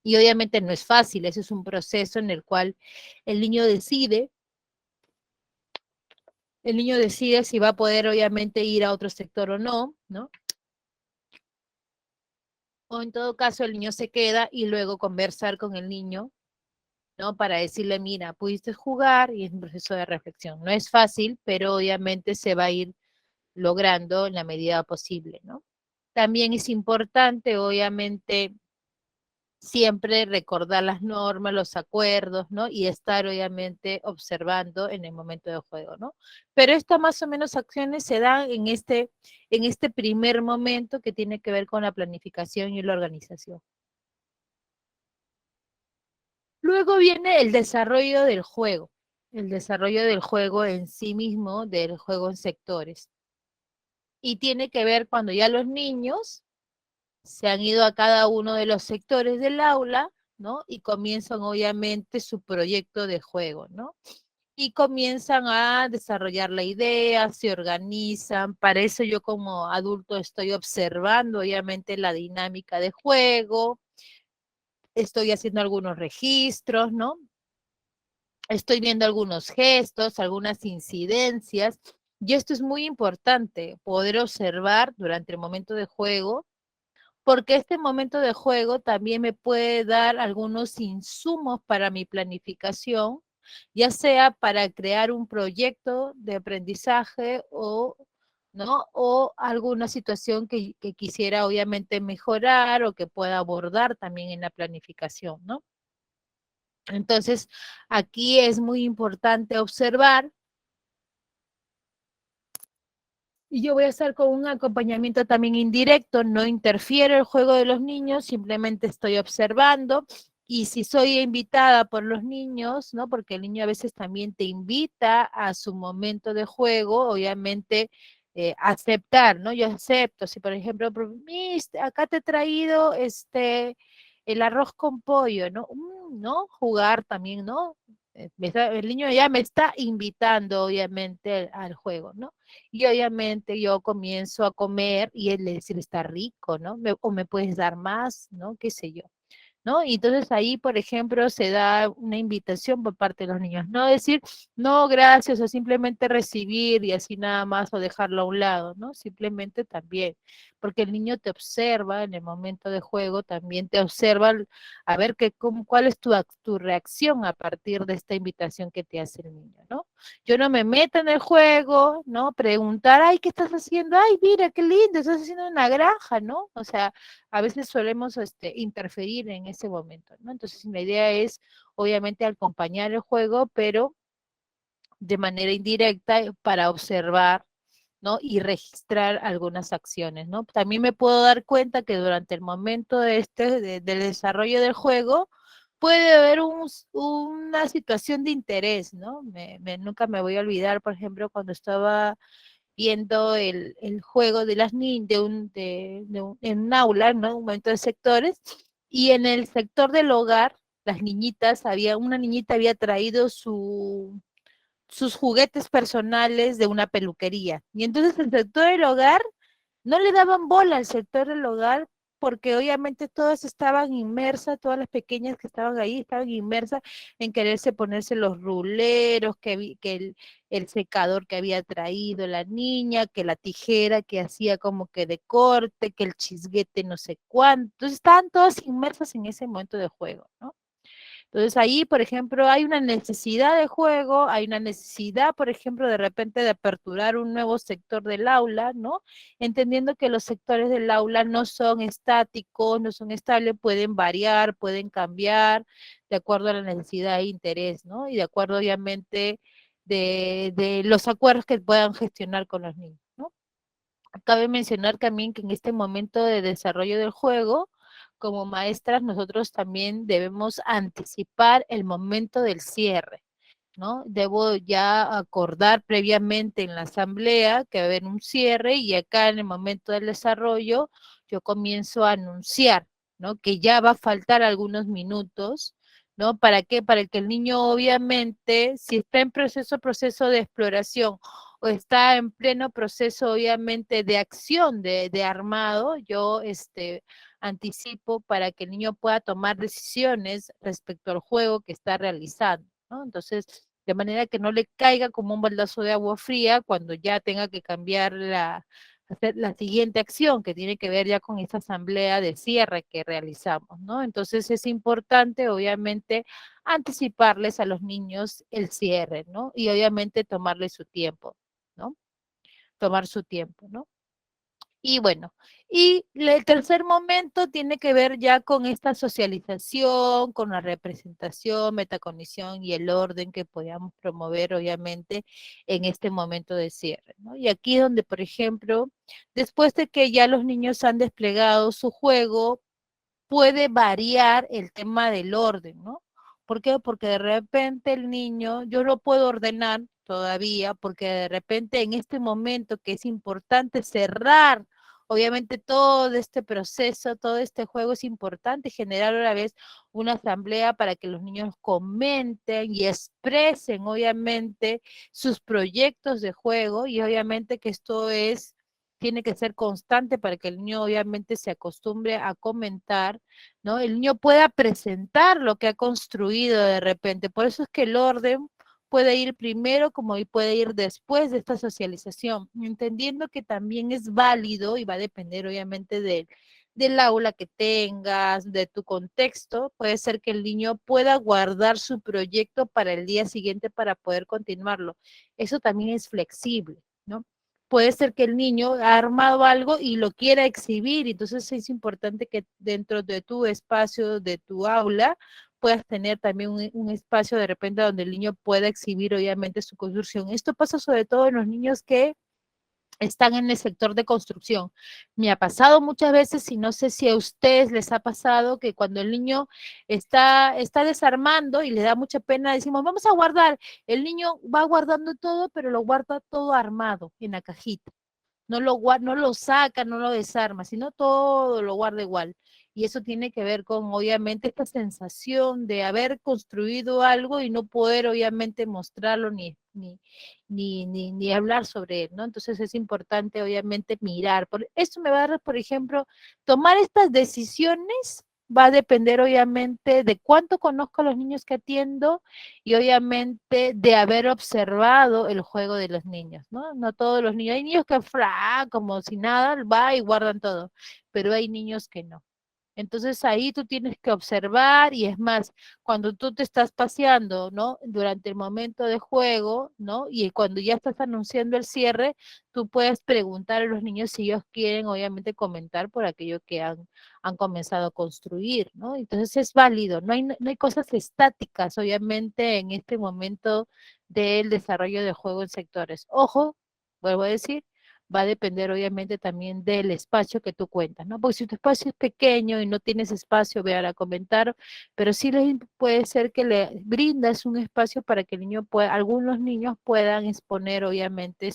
Y obviamente no es fácil, ese es un proceso en el cual el niño decide si va a poder obviamente ir a otro sector o no, ¿no? O en todo caso el niño se queda y luego conversar con el niño ¿no? Para decirle, mira, pudiste jugar y es un proceso de reflexión. No es fácil, pero obviamente se va a ir logrando en la medida posible, ¿no? También es importante, obviamente, siempre recordar las normas, los acuerdos, ¿no? Y estar obviamente observando en el momento de juego, ¿no? Pero estas más o menos acciones se dan en este primer momento que tiene que ver con la planificación y la organización. Luego viene el desarrollo del juego, el desarrollo del juego en sí mismo, del juego en sectores. Y tiene que ver cuando ya los niños se han ido a cada uno de los sectores del aula, ¿no? Y comienzan obviamente su proyecto de juego, ¿no? Y comienzan a desarrollar la idea, se organizan. Para eso yo como adulto estoy observando obviamente la dinámica de juego, estoy haciendo algunos registros, ¿no? Estoy viendo algunos gestos, algunas incidencias. Y esto es muy importante, poder observar durante el momento de juego, porque este momento de juego también me puede dar algunos insumos para mi planificación, ya sea para crear un proyecto de aprendizaje o, ¿no? O alguna situación que quisiera obviamente mejorar o que pueda abordar también en la planificación, ¿no? Entonces, aquí es muy importante observar. Y yo voy a estar con un acompañamiento también indirecto, no interfiero el juego de los niños, simplemente estoy observando. Y si soy invitada por los niños, ¿no? Porque el niño a veces también te invita a su momento de juego, obviamente aceptar, ¿no? Yo acepto, si por ejemplo, Miss, acá te he traído el arroz con pollo, ¿no? ¿No? Jugar también, ¿no? El niño ya me está invitando, obviamente, al juego, ¿no? Y obviamente yo comienzo a comer y él le dice, está rico, ¿no? O me puedes dar más, ¿no? Qué sé yo, ¿no? Y entonces ahí, por ejemplo, se da una invitación por parte de los niños, no decir, no, gracias, o simplemente recibir y así nada más, o dejarlo a un lado, ¿no? Simplemente también, porque el niño te observa en el momento de juego, también te observa a ver cuál es tu reacción a partir de esta invitación que te hace el niño, ¿no? Yo no me meto en el juego, ¿no? Preguntar, ay, ¿qué estás haciendo? Ay, mira, qué lindo, estás haciendo una granja, ¿no? O sea, a veces solemos interferir en ese momento, ¿no? Entonces, la idea es, obviamente, acompañar el juego, pero de manera indirecta para observar, ¿no? Y registrar algunas acciones, ¿no? También me puedo dar cuenta que durante el momento del desarrollo del juego, puede haber una situación de interés, ¿no? Nunca me voy a olvidar, por ejemplo, cuando estaba viendo el juego de las niñas en un aula, ¿no? Un momento de sectores, y en el sector del hogar, las niñitas, una niñita había traído sus juguetes personales de una peluquería. Y entonces el sector del hogar no le daban bola al sector del hogar porque obviamente todas estaban inmersas, todas las pequeñas que estaban ahí estaban inmersas en quererse ponerse los ruleros, que el secador que había traído la niña, que la tijera que hacía como que de corte, que el chisguete no sé cuánto. Entonces estaban todas inmersas en ese momento de juego, ¿no? Entonces ahí, por ejemplo, hay una necesidad de juego, hay una necesidad, por ejemplo, de repente de aperturar un nuevo sector del aula, ¿no? Entendiendo que los sectores del aula no son estáticos, no son estables, pueden variar, pueden cambiar de acuerdo a la necesidad e interés, ¿no? Y de acuerdo, obviamente, de los acuerdos que puedan gestionar con los niños, ¿no? Cabe mencionar también que en este momento de desarrollo del juego, como maestras, nosotros también debemos anticipar el momento del cierre, ¿no? Debo ya acordar previamente en la asamblea que va a haber un cierre y acá en el momento del desarrollo yo comienzo a anunciar, ¿no? Que ya va a faltar algunos minutos, ¿no? ¿Para qué? Para que el niño obviamente, si está en proceso de exploración o está en pleno proceso obviamente de acción, de armado, yo anticipo para que el niño pueda tomar decisiones respecto al juego que está realizando, ¿no? Entonces, de manera que no le caiga como un baldazo de agua fría cuando ya tenga que cambiar hacer la siguiente acción que tiene que ver ya con esa asamblea de cierre que realizamos, ¿no? Entonces es importante, obviamente, anticiparles a los niños el cierre, ¿no? Y obviamente tomarles su tiempo, ¿no? Tomar su tiempo, ¿no? Y bueno, y el tercer momento tiene que ver ya con esta socialización, con la representación, metacognición y el orden que podamos promover, obviamente, en este momento de cierre, ¿no? Y aquí donde, por ejemplo, después de que ya los niños han desplegado su juego, puede variar el tema del orden, ¿no? ¿Por qué? Porque de repente el niño, yo lo puedo ordenar todavía, porque de repente en este momento que es importante cerrar, obviamente todo este proceso, todo este juego es importante generar a la vez una asamblea para que los niños comenten y expresen obviamente sus proyectos de juego y obviamente que esto es tiene que ser constante para que el niño obviamente se acostumbre a comentar, ¿no? El niño pueda presentar lo que ha construido de repente. Por eso es que el orden puede ir primero como y puede ir después de esta socialización, entendiendo que también es válido y va a depender obviamente del aula que tengas, de tu contexto, puede ser que el niño pueda guardar su proyecto para el día siguiente para poder continuarlo. Eso también es flexible, ¿no? Puede ser que el niño ha armado algo y lo quiera exhibir, entonces es importante que dentro de tu espacio, de tu aula, puedas tener también un espacio de repente donde el niño pueda exhibir obviamente su construcción. Esto pasa sobre todo en los niños que están en el sector de construcción. Me ha pasado muchas veces y no sé si a ustedes les ha pasado que cuando el niño está desarmando y le da mucha pena, decimos, vamos a guardar. El niño va guardando todo, pero lo guarda todo armado en la cajita. No lo saca, no lo desarma, sino todo lo guarda igual. Y eso tiene que ver con, obviamente, esta sensación de haber construido algo y no poder, obviamente, mostrarlo ni hablar sobre él, ¿no? Entonces es importante, obviamente, mirar. Esto me va a dar, por ejemplo, tomar estas decisiones va a depender, obviamente, de cuánto conozco a los niños que atiendo y, obviamente, de haber observado el juego de los niños, ¿no? No todos los niños. Hay niños que, como si nada, va y guardan todo, pero hay niños que no. Entonces ahí tú tienes que observar y es más, cuando tú te estás paseando, ¿no? Durante el momento de juego, ¿no? Y cuando ya estás anunciando el cierre, tú puedes preguntar a los niños si ellos quieren, obviamente, comentar por aquello que han comenzado a construir, ¿no? Entonces es válido, no hay cosas estáticas, obviamente, en este momento del desarrollo de juego en sectores. Ojo, vuelvo a decir, va a depender obviamente también del espacio que tú cuentas, ¿no? Porque si tu espacio es pequeño y no tienes espacio, ve a comentar, pero sí puede ser que le brindas un espacio para que el niño pueda, algunos niños puedan exponer obviamente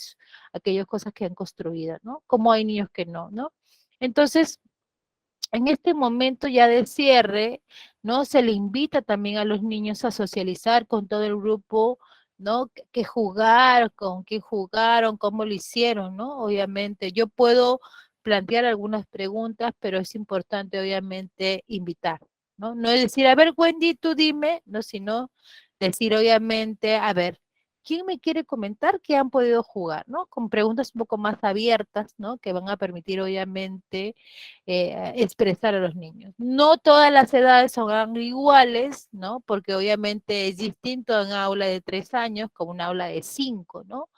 aquellas cosas que han construido, ¿no? Como hay niños que no, ¿no? Entonces, en este momento ya de cierre, ¿no? Se le invita también a los niños a socializar con todo el grupo, ¿no? Que jugar, con qué jugaron, cómo lo hicieron, ¿no? Obviamente, yo puedo plantear algunas preguntas, pero es importante, obviamente, invitar, ¿no? No es decir, a ver, Wendy, tú dime, ¿no? Sino decir, obviamente, a ver, ¿quién me quiere comentar qué han podido jugar, ¿no? Con preguntas un poco más abiertas, ¿no? Que van a permitir, obviamente, expresar a los niños. No todas las edades son iguales, ¿no? Porque obviamente es distinto un aula de 3 años con un aula de 5, ¿no?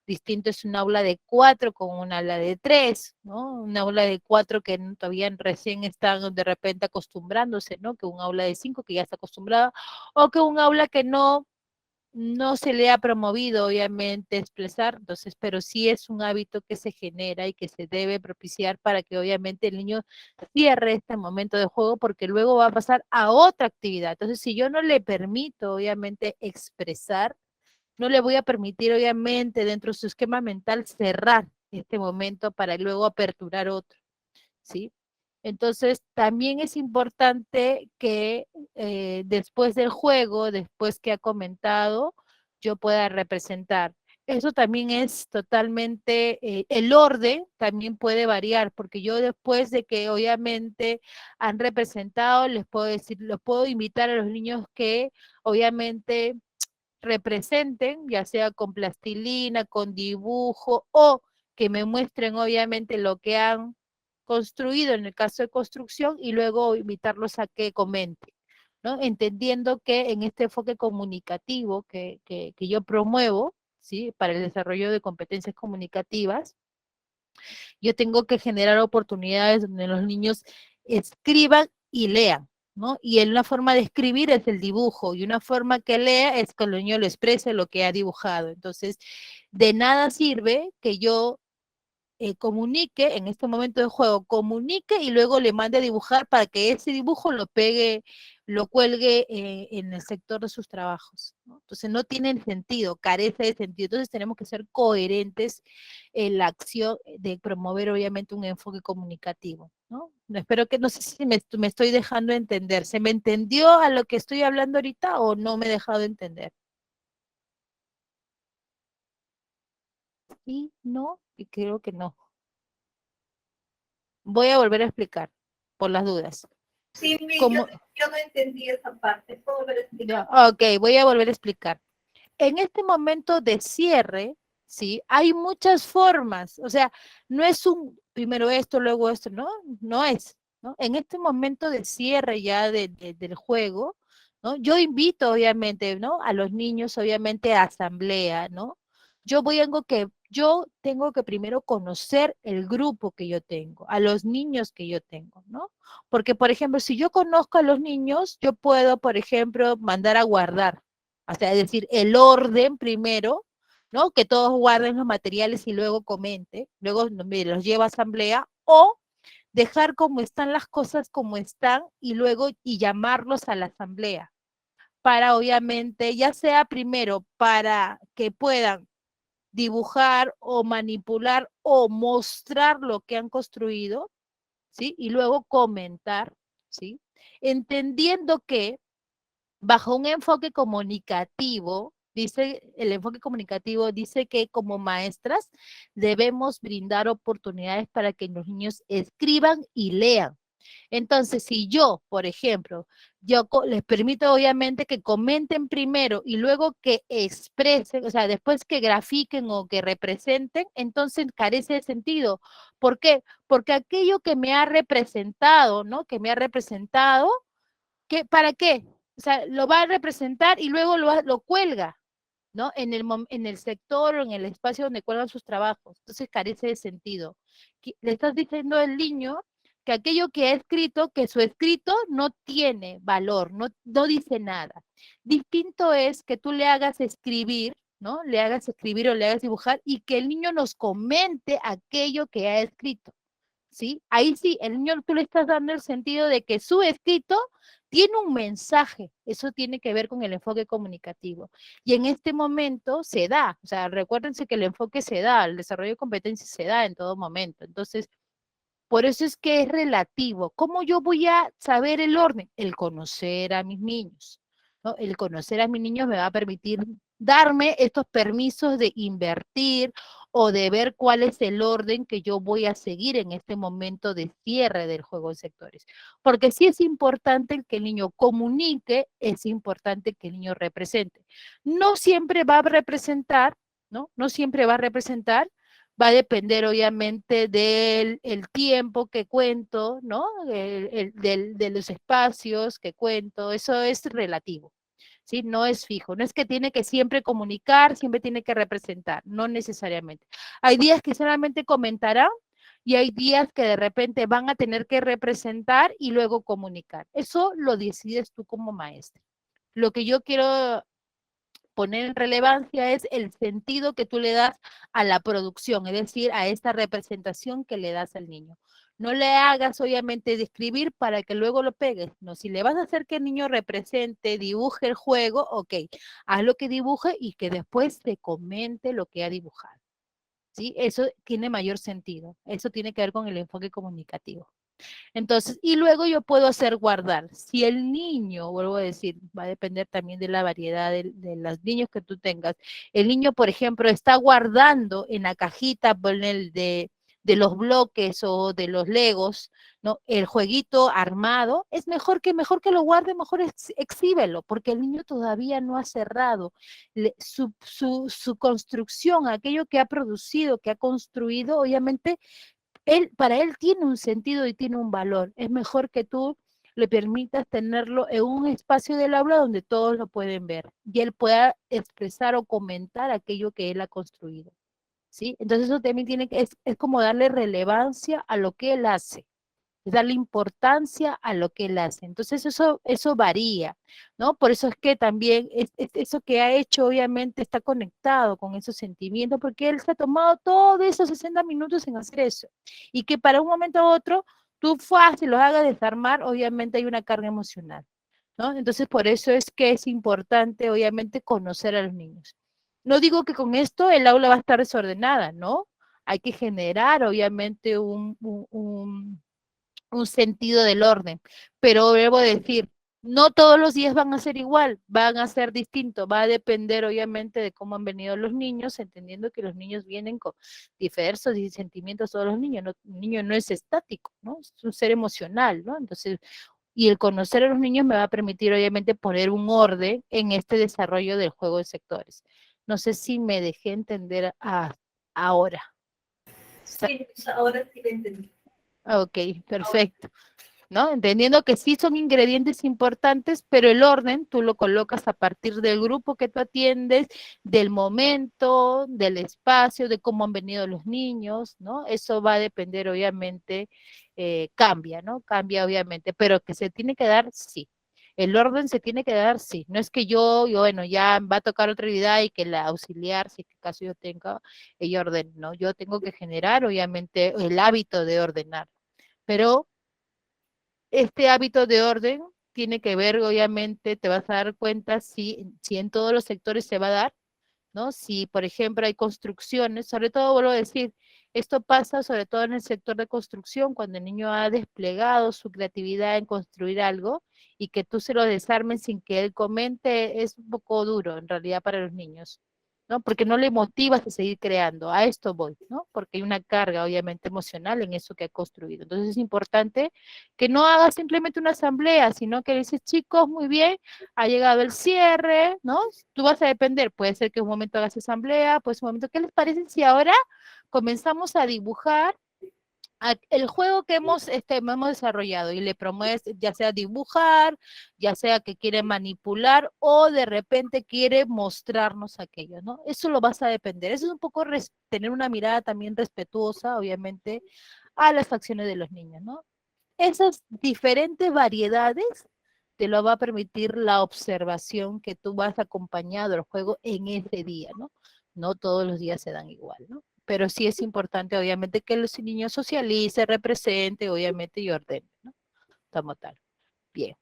Distinto es un aula de 4 con un aula de 3, ¿no? Un aula de 4 que todavía recién están de repente acostumbrándose, ¿no? Que un aula de 5 que ya está acostumbrada, o que un aula que no se le ha promovido, obviamente, expresar, entonces, pero sí es un hábito que se genera y que se debe propiciar para que, obviamente, el niño cierre este momento de juego, porque luego va a pasar a otra actividad. Entonces, si yo no le permito, obviamente, expresar, no le voy a permitir, obviamente, dentro de su esquema mental, cerrar este momento para luego aperturar otro, ¿sí? Entonces, también es importante que después del juego, después que ha comentado, yo pueda representar. Eso también es totalmente, el orden también puede variar, porque yo después de que obviamente han representado, les puedo decir, los puedo invitar a los niños que obviamente representen, ya sea con plastilina, con dibujo o que me muestren obviamente lo que han construido en el caso de construcción y luego invitarlos a que comenten, ¿no? Entendiendo que en este enfoque comunicativo que yo promuevo, ¿sí? Para el desarrollo de competencias comunicativas, yo tengo que generar oportunidades donde los niños escriban y lean, ¿no? Y en una forma de escribir es el dibujo, y una forma que lea es que el niño lo exprese lo que ha dibujado. Entonces, de nada sirve que yo comunique en este momento de juego, comunique y luego le mande a dibujar para que ese dibujo lo pegue, lo cuelgue en el sector de sus trabajos, ¿no? Entonces no tiene sentido, carece de sentido. Entonces tenemos que ser coherentes en la acción de promover obviamente un enfoque comunicativo, ¿no? Espero que, no sé si me estoy dejando entender. ¿Se me entendió a lo que estoy hablando ahorita o no me he dejado entender? Sí, no, y creo que no. Voy a volver a explicar, por las dudas. Sí, Como, yo no entendí esa parte. ¿Puedo volver a explicar? ok, voy a volver a explicar. En este momento de cierre, ¿sí? Hay muchas formas, o sea, no es un primero esto, luego esto, no, no es, ¿no? En este momento de cierre ya del juego, ¿no? Yo invito, obviamente, ¿no? A los niños, obviamente, a asamblea, ¿no? Yo tengo que primero conocer el grupo que yo tengo, a los niños que yo tengo, ¿no? Porque, por ejemplo, si yo conozco a los niños, yo puedo, por ejemplo, mandar a guardar, o sea, es decir, el orden primero, ¿no? Que todos guarden los materiales y luego comente, luego me los lleva a asamblea, o dejar como están las cosas como están y luego y llamarlos a la asamblea para obviamente, ya sea primero para que puedan dibujar o manipular o mostrar lo que han construido, ¿sí? Y luego comentar, ¿sí? Entendiendo que bajo un enfoque comunicativo, dice el enfoque comunicativo, dice que como maestras debemos brindar oportunidades para que los niños escriban y lean. Entonces, si yo, por ejemplo, les permito obviamente que comenten primero y luego que expresen, o sea, después que grafiquen o que representen, entonces carece de sentido. ¿Por qué? Porque aquello que me ha representado, ¿no? Que me ha representado, ¿para qué? O sea, lo va a representar y luego lo cuelga, ¿no? En el sector o en el espacio donde cuelgan sus trabajos. Entonces carece de sentido. Le estás diciendo al niño que aquello que ha escrito, que su escrito no tiene valor, no dice nada. Distinto es que tú le hagas escribir, ¿no? Le hagas escribir o le hagas dibujar y que el niño nos comente aquello que ha escrito, ¿sí? Ahí sí, el niño tú le estás dando el sentido de que su escrito tiene un mensaje, eso tiene que ver con el enfoque comunicativo. Y en este momento se da, o sea, recuérdense que el enfoque se da, el desarrollo de competencias se da en todo momento. Entonces, por eso es que es relativo. ¿Cómo yo voy a saber el orden? El conocer a mis niños, ¿no? El conocer a mis niños me va a permitir darme estos permisos de invertir o de ver cuál es el orden que yo voy a seguir en este momento de cierre del juego de sectores. Porque sí es importante que el niño comunique, es importante que el niño represente. No siempre va a representar, ¿no? No siempre va a representar, va a depender obviamente del tiempo que cuento, ¿no? De los espacios que cuento, eso es relativo, ¿sí? No es fijo, no es que tiene que siempre comunicar, siempre tiene que representar, no necesariamente. Hay días que solamente comentarán y hay días que de repente van a tener que representar y luego comunicar. Eso lo decides tú como maestra. Lo que yo quiero poner en relevancia es el sentido que tú le das a la producción, es decir, a esta representación que le das al niño. No le hagas, obviamente, de escribir para que luego lo pegues. No, si le vas a hacer que el niño represente, dibuje el juego, ok, haz lo que dibuje y que después te comente lo que ha dibujado. ¿Sí? Eso tiene mayor sentido. Eso tiene que ver con el enfoque comunicativo. Entonces, y luego yo puedo hacer guardar. Si el niño, vuelvo a decir, va a depender también de la variedad de los niños que tú tengas. El niño, por ejemplo, está guardando en la cajita de de los bloques o de los legos, ¿no? El jueguito armado, es mejor que lo guarde, mejor exhíbelo, porque el niño todavía no ha cerrado su construcción, aquello que ha producido, que ha construido, obviamente, para él tiene un sentido y tiene un valor. Es mejor que tú le permitas tenerlo en un espacio del aula donde todos lo pueden ver y él pueda expresar o comentar aquello que él ha construido, ¿sí? Entonces eso también es como darle relevancia a lo que él hace, es darle importancia a lo que él hace. Entonces eso varía, ¿no? Por eso es que también eso que ha hecho obviamente está conectado con esos sentimientos, porque él se ha tomado todos esos 60 minutos en hacer eso. Y que para un momento u otro, tú fácil los hagas desarmar, obviamente hay una carga emocional, ¿no? Entonces por eso es que es importante obviamente conocer a los niños. No digo que con esto el aula va a estar desordenada, ¿no? Hay que generar obviamente un sentido del orden, pero debo decir, no todos los días van a ser igual, van a ser distintos, va a depender obviamente de cómo han venido los niños, entendiendo que los niños vienen con diversos sentimientos, todos los niños, un niño no es estático, ¿no? Es un ser emocional, ¿no? Entonces, y el conocer a los niños me va a permitir obviamente poner un orden en este desarrollo del juego de sectores. No sé si me dejé entender ahora. Sí, ahora sí lo entendí. Ok, perfecto. ¿No? Entendiendo que sí son ingredientes importantes, pero el orden tú lo colocas a partir del grupo que tú atiendes, del momento, del espacio, de cómo han venido los niños, ¿no? Eso va a depender, obviamente, cambia, ¿no? Cambia, obviamente, pero que se tiene que dar, sí. El orden se tiene que dar, sí. No es que bueno, ya va a tocar otra actividad y que la auxiliar, si en caso yo tenga, ella ordene, ¿no? Yo tengo que generar, obviamente, el hábito de ordenar. Pero este hábito de orden tiene que ver, obviamente, te vas a dar cuenta si en todos los sectores se va a dar, ¿no? Si, por ejemplo, hay construcciones, sobre todo, vuelvo a decir, esto pasa sobre todo en el sector de construcción, cuando el niño ha desplegado su creatividad en construir algo y que tú se lo desarmes sin que él comente, es un poco duro en realidad para los niños, ¿no? Porque no le motivas a seguir creando, a esto voy, ¿no? Porque hay una carga obviamente emocional en eso que ha construido. Entonces es importante que no hagas simplemente una asamblea, sino que dices, chicos, muy bien, ha llegado el cierre, ¿no? Tú vas a depender, puede ser que un momento hagas asamblea, pues un momento, ¿qué les parece si ahora comenzamos a dibujar el juego que hemos desarrollado y le promueves, ya sea dibujar, ya sea que quiere manipular o de repente quiere mostrarnos aquello, ¿no? Eso lo vas a depender. Eso es un poco tener una mirada también respetuosa, obviamente, a las acciones de los niños, ¿no? Esas diferentes variedades te lo va a permitir la observación que tú vas acompañado al juego en ese día, ¿no? No todos los días se dan igual, ¿no? Pero sí es importante, obviamente, que los niños socialicen, representen, obviamente, y ordenen, ¿no? Como tal. Bien.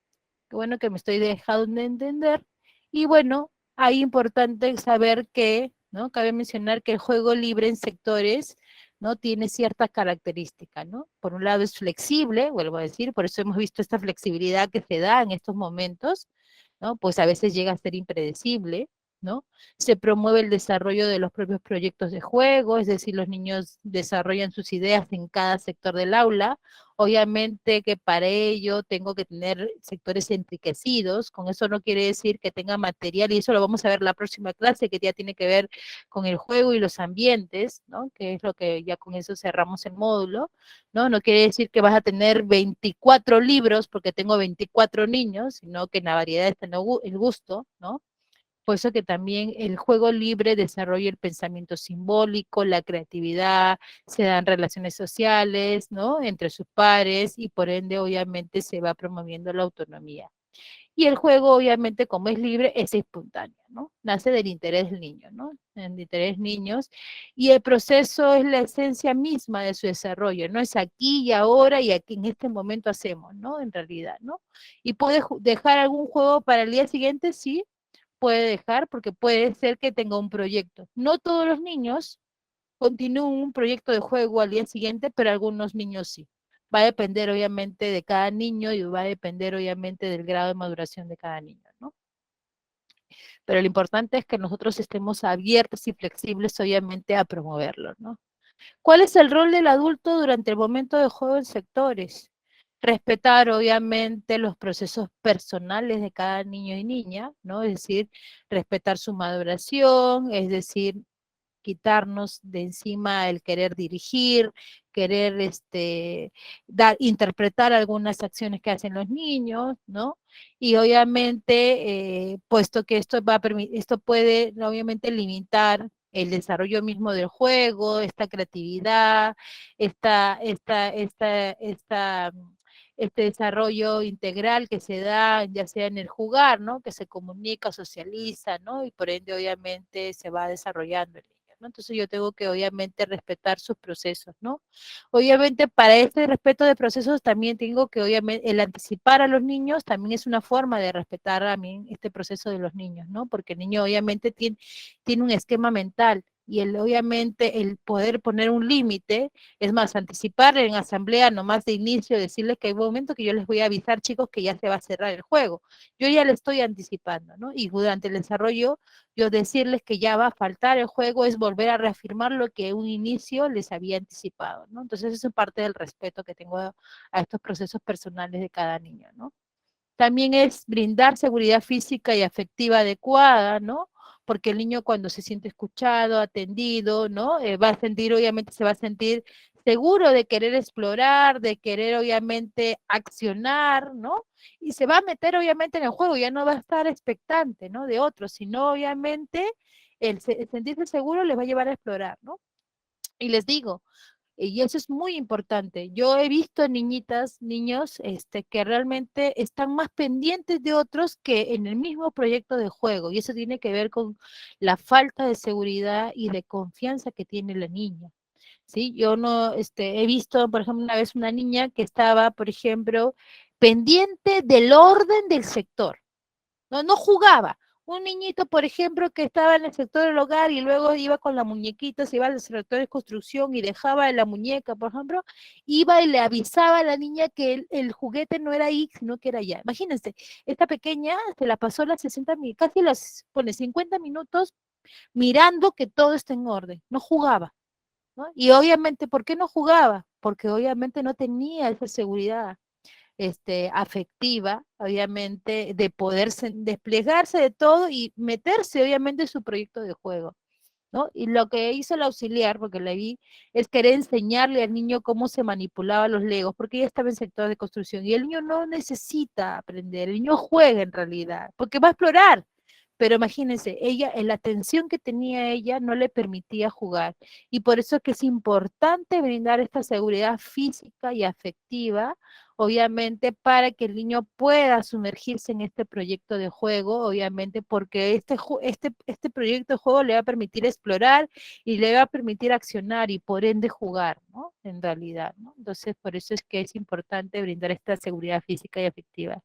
Qué bueno que me estoy dejando de entender. Y bueno, hay importante saber que, ¿no? Cabe mencionar que el juego libre en sectores, ¿no? Tiene ciertas características, ¿no? Por un lado es flexible, vuelvo a decir, por eso hemos visto esta flexibilidad que se da en estos momentos, ¿no? Pues a veces llega a ser impredecible, ¿no? Se promueve el desarrollo de los propios proyectos de juego, es decir, los niños desarrollan sus ideas en cada sector del aula. Obviamente que para ello tengo que tener sectores enriquecidos, con eso no quiere decir que tenga material, y eso lo vamos a ver la próxima clase, que ya tiene que ver con el juego y los ambientes, ¿no? Que es lo que ya con eso cerramos el módulo, ¿no? No quiere decir que vas a tener 24 libros porque tengo 24 niños, sino que en la variedad está el gusto, ¿no? Por eso que también el juego libre desarrolla el pensamiento simbólico, la creatividad, se dan relaciones sociales, ¿no? Entre sus pares y por ende obviamente se va promoviendo la autonomía. Y el juego obviamente como es libre es espontáneo, ¿no? Nace del interés del niño, ¿no? El interés niños y el proceso es la esencia misma de su desarrollo, no es aquí y ahora y aquí en este momento hacemos, ¿no? En realidad, ¿no? Y puede dejar algún juego para el día siguiente, sí, puede dejar porque puede ser que tenga un proyecto. No todos los niños continúan un proyecto de juego al día siguiente, pero algunos niños sí. Va a depender obviamente de cada niño y va a depender obviamente del grado de maduración de cada niño, ¿no? Pero lo importante es que nosotros estemos abiertos y flexibles obviamente a promoverlo, ¿no? ¿Cuál es el rol del adulto durante el momento de juego en sectores? Respetar, obviamente, los procesos personales de cada niño y niña, ¿no? Es decir, respetar su maduración, es decir, quitarnos de encima el querer dirigir, querer interpretar algunas acciones que hacen los niños, ¿no? Y obviamente, puesto que esto puede obviamente limitar el desarrollo mismo del juego, esta creatividad, este desarrollo integral que se da ya sea en el jugar, ¿no? Que se comunica, socializa, ¿no? Y por ende obviamente se va desarrollando el niño, ¿no? Entonces yo tengo que obviamente respetar sus procesos, ¿no? Obviamente para este respeto de procesos también tengo que obviamente el anticipar a los niños también es una forma de respetar a mí este proceso de los niños, ¿no? Porque el niño obviamente tiene un esquema mental y obviamente el poder poner un límite, es más, anticipar en asamblea nomás de inicio, decirles que hay un momento que yo les voy a avisar, chicos, que ya se va a cerrar el juego. Yo ya le estoy anticipando, ¿no? Y durante el desarrollo, yo decirles que ya va a faltar el juego es volver a reafirmar lo que un inicio les había anticipado, ¿no? Entonces, eso es parte del respeto que tengo a estos procesos personales de cada niño, ¿no? También es brindar seguridad física y afectiva adecuada, ¿no? Porque el niño cuando se siente escuchado, atendido, ¿no? Va a sentir, obviamente se va a sentir seguro de querer explorar, de querer obviamente accionar, ¿no? Y se va a meter obviamente en el juego, ya no va a estar expectante, ¿no? De otros, sino obviamente el sentirse seguro les va a llevar a explorar, ¿no? Y les digo, y eso es muy importante. Yo he visto niñitas, niños, que realmente están más pendientes de otros que en el mismo proyecto de juego. Y eso tiene que ver con la falta de seguridad y de confianza que tiene la niña. ¿Sí? Yo no, he visto, por ejemplo, una vez una niña que estaba, por ejemplo, pendiente del orden del sector. No jugaba. Un niñito, por ejemplo, que estaba en el sector del hogar y luego iba con la muñequita, se iba al sector de construcción y dejaba la muñeca, por ejemplo, iba y le avisaba a la niña que el juguete no era ahí, sino que era allá. Imagínense, esta pequeña se la pasó las 60 minutos, casi las, pone 50 minutos mirando que todo está en orden. No jugaba, ¿no? Y obviamente, ¿por qué no jugaba? Porque obviamente no tenía esa seguridad afectiva, obviamente, de poder desplegarse de todo y meterse, obviamente, en su proyecto de juego, ¿no? Y lo que hizo el auxiliar, porque la vi, es querer enseñarle al niño cómo se manipulaba los legos, porque ella estaba en sector de construcción, y el niño no necesita aprender, el niño juega en realidad, porque va a explorar, pero imagínense, ella, la atención que tenía ella no le permitía jugar, y por eso es que es importante brindar esta seguridad física y afectiva, obviamente, para que el niño pueda sumergirse en este proyecto de juego, obviamente, porque este proyecto de juego le va a permitir explorar y le va a permitir accionar y por ende jugar, ¿no? En realidad, ¿no? Entonces, por eso es que es importante brindar esta seguridad física y afectiva.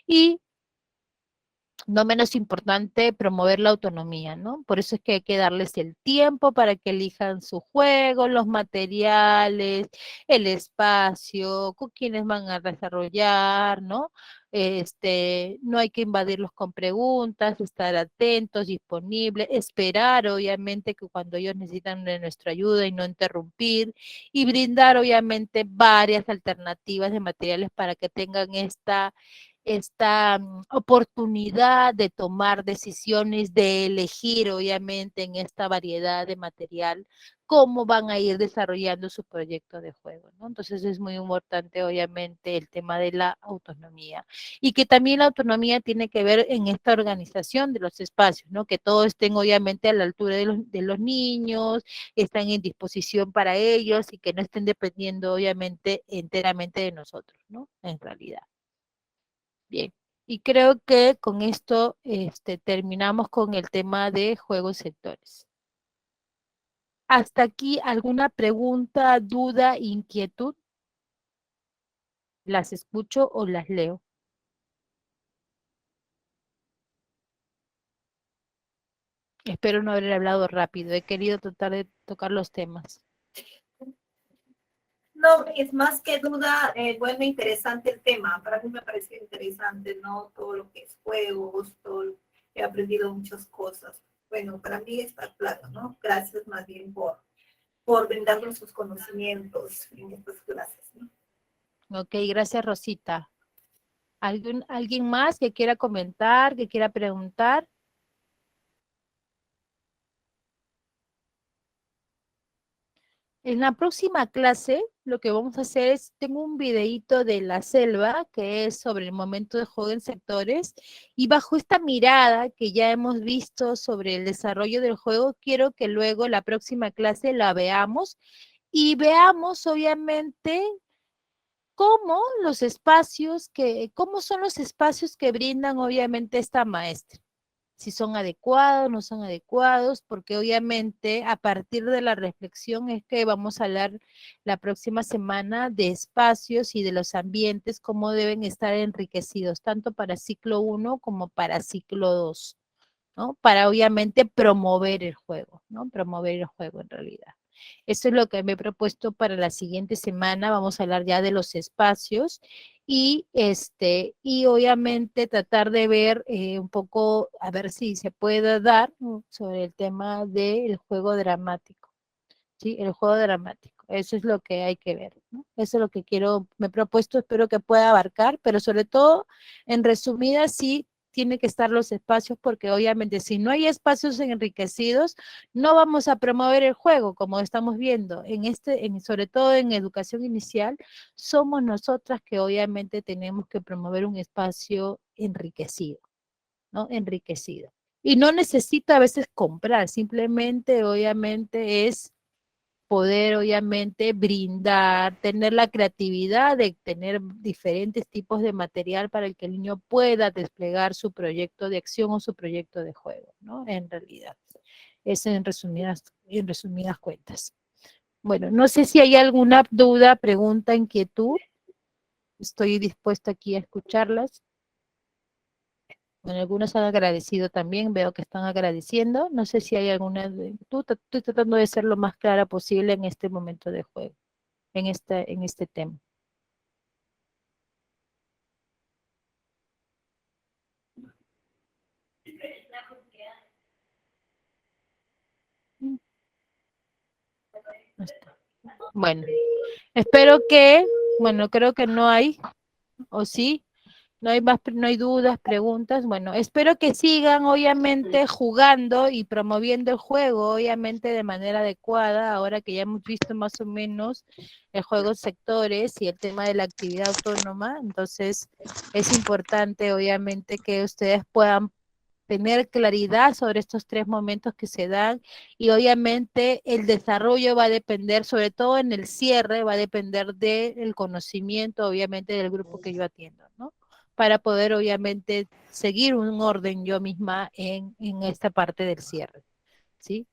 Y no menos importante, promover la autonomía, ¿no? Por eso es que hay que darles el tiempo para que elijan su juego, los materiales, el espacio, con quienes van a desarrollar, ¿no? No hay que invadirlos con preguntas, estar atentos, disponibles, esperar, obviamente, que cuando ellos necesitan de nuestra ayuda y no interrumpir, y brindar, obviamente, varias alternativas de materiales para que tengan esta oportunidad de tomar decisiones, de elegir obviamente en esta variedad de material cómo van a ir desarrollando su proyecto de juego, ¿no? Entonces es muy importante obviamente el tema de la autonomía y que también la autonomía tiene que ver en esta organización de los espacios, ¿no? Que todos estén obviamente a la altura de los niños, están en disposición para ellos y que no estén dependiendo obviamente enteramente de nosotros, ¿no? En realidad. Bien, y creo que con esto terminamos con el tema de juegos sectores. ¿Hasta aquí alguna pregunta, duda, inquietud? ¿Las escucho o las leo? Espero no haber hablado rápido, he querido tratar de tocar los temas. No, es más que duda, bueno, interesante el tema. Para mí me pareció interesante, ¿no? Todo lo que es juegos, he aprendido muchas cosas. Bueno, para mí está claro, ¿no? Gracias más bien por brindarnos sus conocimientos en estas clases, ¿no? Ok, gracias Rosita. ¿Alguien más que quiera comentar, que quiera preguntar? En la próxima clase, lo que vamos a hacer es, tengo un videíto de la selva, que es sobre el momento de juego en sectores, y bajo esta mirada que ya hemos visto sobre el desarrollo del juego, quiero que luego la próxima clase la veamos, y veamos obviamente cómo son los espacios que brindan obviamente esta maestra. Si son adecuados, no son adecuados, porque obviamente a partir de la reflexión es que vamos a hablar la próxima semana de espacios y de los ambientes, cómo deben estar enriquecidos, tanto para ciclo 1 como para ciclo 2, ¿no? Para obviamente promover el juego, ¿no? Promover el juego en realidad. Eso es lo que me he propuesto para la siguiente semana. Vamos a hablar ya de los espacios y obviamente tratar de ver un poco, a ver si se puede dar sobre el tema del juego dramático. ¿Sí? El juego dramático. Eso es lo que hay que ver, ¿no? Eso es lo que me he propuesto, espero que pueda abarcar, pero sobre todo, en resumidas, sí tiene que estar los espacios, porque obviamente si no hay espacios enriquecidos, no vamos a promover el juego, como estamos viendo. Sobre todo en educación inicial, somos nosotras que obviamente tenemos que promover un espacio enriquecido, ¿no? Enriquecido. Y no necesita a veces comprar, simplemente obviamente es poder obviamente brindar, tener la creatividad de tener diferentes tipos de material para el que el niño pueda desplegar su proyecto de acción o su proyecto de juego, ¿no? En realidad, es en resumidas cuentas. Bueno, no sé si hay alguna duda, pregunta, inquietud. Estoy dispuesta aquí a escucharlas. Bueno, algunos han agradecido también, veo que están agradeciendo. No sé si hay alguna... Estoy tratando de ser lo más clara posible en este momento de juego, en este tema. Bueno, espero que... Bueno, creo que no hay, ¿o sí? No hay dudas, preguntas. Bueno, espero que sigan obviamente jugando y promoviendo el juego, obviamente de manera adecuada, ahora que ya hemos visto más o menos el juego en sectores y el tema de la actividad autónoma. Entonces, es importante obviamente que ustedes puedan tener claridad sobre estos 3 momentos que se dan, y obviamente el desarrollo va a depender, sobre todo en el cierre, va a depender del conocimiento obviamente del grupo que yo atiendo, ¿no? Para poder obviamente seguir un orden yo misma en esta parte del cierre, ¿sí?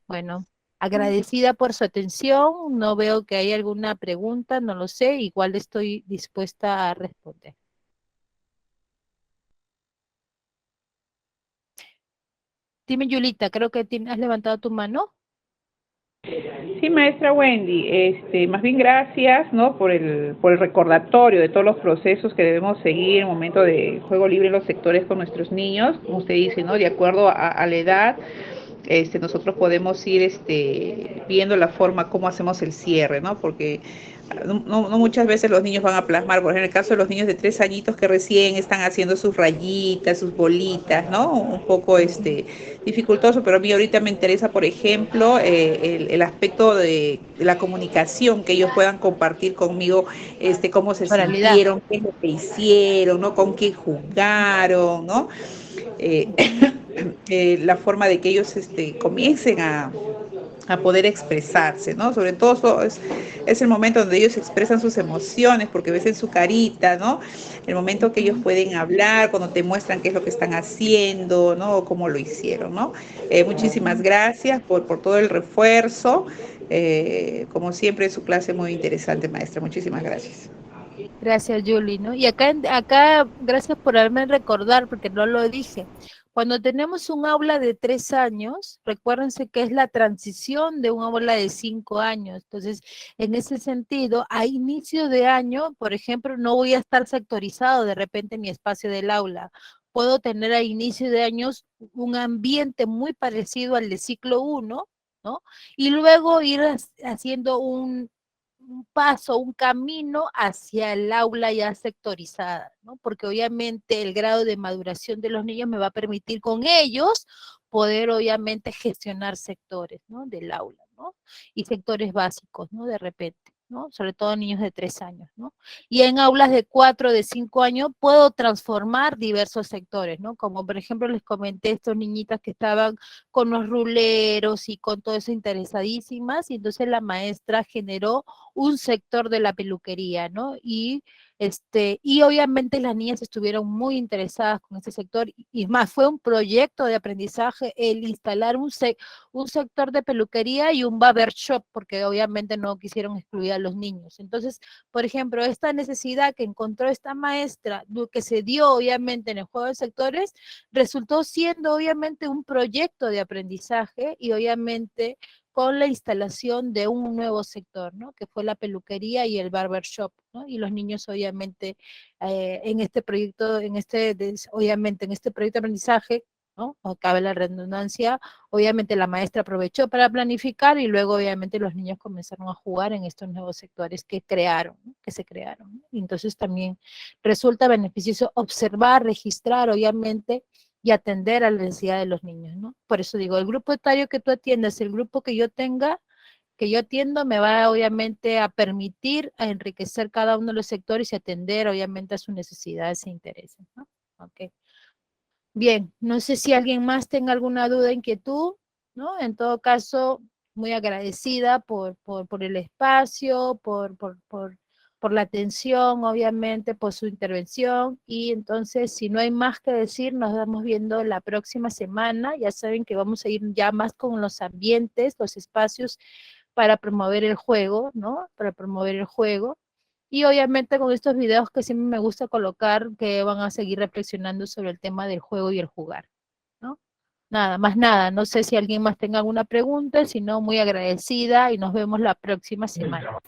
Bueno, agradecida por su atención, no veo que haya alguna pregunta, no lo sé, igual estoy dispuesta a responder. Dime, Yulita, creo que has levantado tu mano. Sí, maestra Wendy, más bien gracias, ¿no? por el recordatorio de todos los procesos que debemos seguir en el momento de juego libre en los sectores con nuestros niños, como usted dice, ¿no? De acuerdo a la edad, nosotros podemos ir viendo la forma como hacemos el cierre, ¿no? Porque no muchas veces los niños van a plasmar, por ejemplo, en el caso de los niños de 3 añitos que recién están haciendo sus rayitas, sus bolitas, ¿no? Un poco dificultoso, pero a mí ahorita me interesa, por ejemplo, el aspecto de la comunicación, que ellos puedan compartir conmigo cómo se sintieron, qué es lo que hicieron, ¿no? Con qué jugaron, ¿no? La forma de que ellos comiencen a poder expresarse, ¿no? Sobre todo es el momento donde ellos expresan sus emociones, porque ves en su carita, ¿no? El momento que ellos pueden hablar, cuando te muestran qué es lo que están haciendo, ¿no? O cómo lo hicieron, ¿no? Muchísimas gracias por todo el refuerzo. Como siempre, su clase muy interesante, maestra. Muchísimas gracias. Gracias, Julie, ¿no? Y acá, gracias por haberme recordar, porque no lo dije. Cuando tenemos un aula de 3 años, recuérdense que es la transición de un aula de 5 años. Entonces, en ese sentido, a inicio de año, por ejemplo, no voy a estar sectorizado de repente mi espacio del aula. Puedo tener a inicio de años un ambiente muy parecido al de ciclo 1, ¿no? Y luego ir haciendo un paso, un camino hacia el aula ya sectorizada, ¿no? Porque obviamente el grado de maduración de los niños me va a permitir con ellos poder obviamente gestionar sectores, ¿no? Del aula, ¿no? Y sectores básicos, ¿no? De repente, ¿no? Sobre todo niños de 3 años, ¿no? Y en aulas de 4, de 5 años puedo transformar diversos sectores, ¿no? Como por ejemplo les comenté estos niñitas que estaban con los ruleros y con todo eso interesadísimas, y entonces la maestra generó un sector de la peluquería, ¿no? Y obviamente las niñas estuvieron muy interesadas con este sector, y más, fue un proyecto de aprendizaje el instalar un sector de peluquería y un barber shop, porque obviamente no quisieron excluir a los niños. Entonces, por ejemplo, esta necesidad que encontró esta maestra, que se dio obviamente en el juego de sectores, resultó siendo obviamente un proyecto de aprendizaje y obviamente con la instalación de un nuevo sector, ¿no? Que fue la peluquería y el barbershop, ¿no? Y los niños obviamente en este proyecto, obviamente en este proyecto de aprendizaje, ¿no? O cabe la redundancia, obviamente la maestra aprovechó para planificar y luego obviamente los niños comenzaron a jugar en estos nuevos sectores que crearon, ¿no? Que se crearon, ¿no? Y entonces también resulta beneficioso observar, registrar, obviamente, y atender a la necesidad de los niños, ¿no? Por eso digo, el grupo etario que tú atiendas, el grupo que yo tenga, que yo atiendo, me va obviamente a permitir a enriquecer cada uno de los sectores y atender obviamente a sus necesidades e intereses, ¿no? Ok. Bien, no sé si alguien más tenga alguna duda, inquietud, ¿no? En todo caso, muy agradecida por el espacio, por la atención, obviamente, por su intervención. Y entonces, si no hay más que decir, nos vamos viendo la próxima semana. Ya saben que vamos a ir ya más con los ambientes, los espacios para promover el juego, ¿no? Para promover el juego. Y obviamente con estos videos que siempre me gusta colocar, que van a seguir reflexionando sobre el tema del juego y el jugar, ¿no? Nada, más nada. No sé si alguien más tenga alguna pregunta, si no, muy agradecida y nos vemos la próxima semana.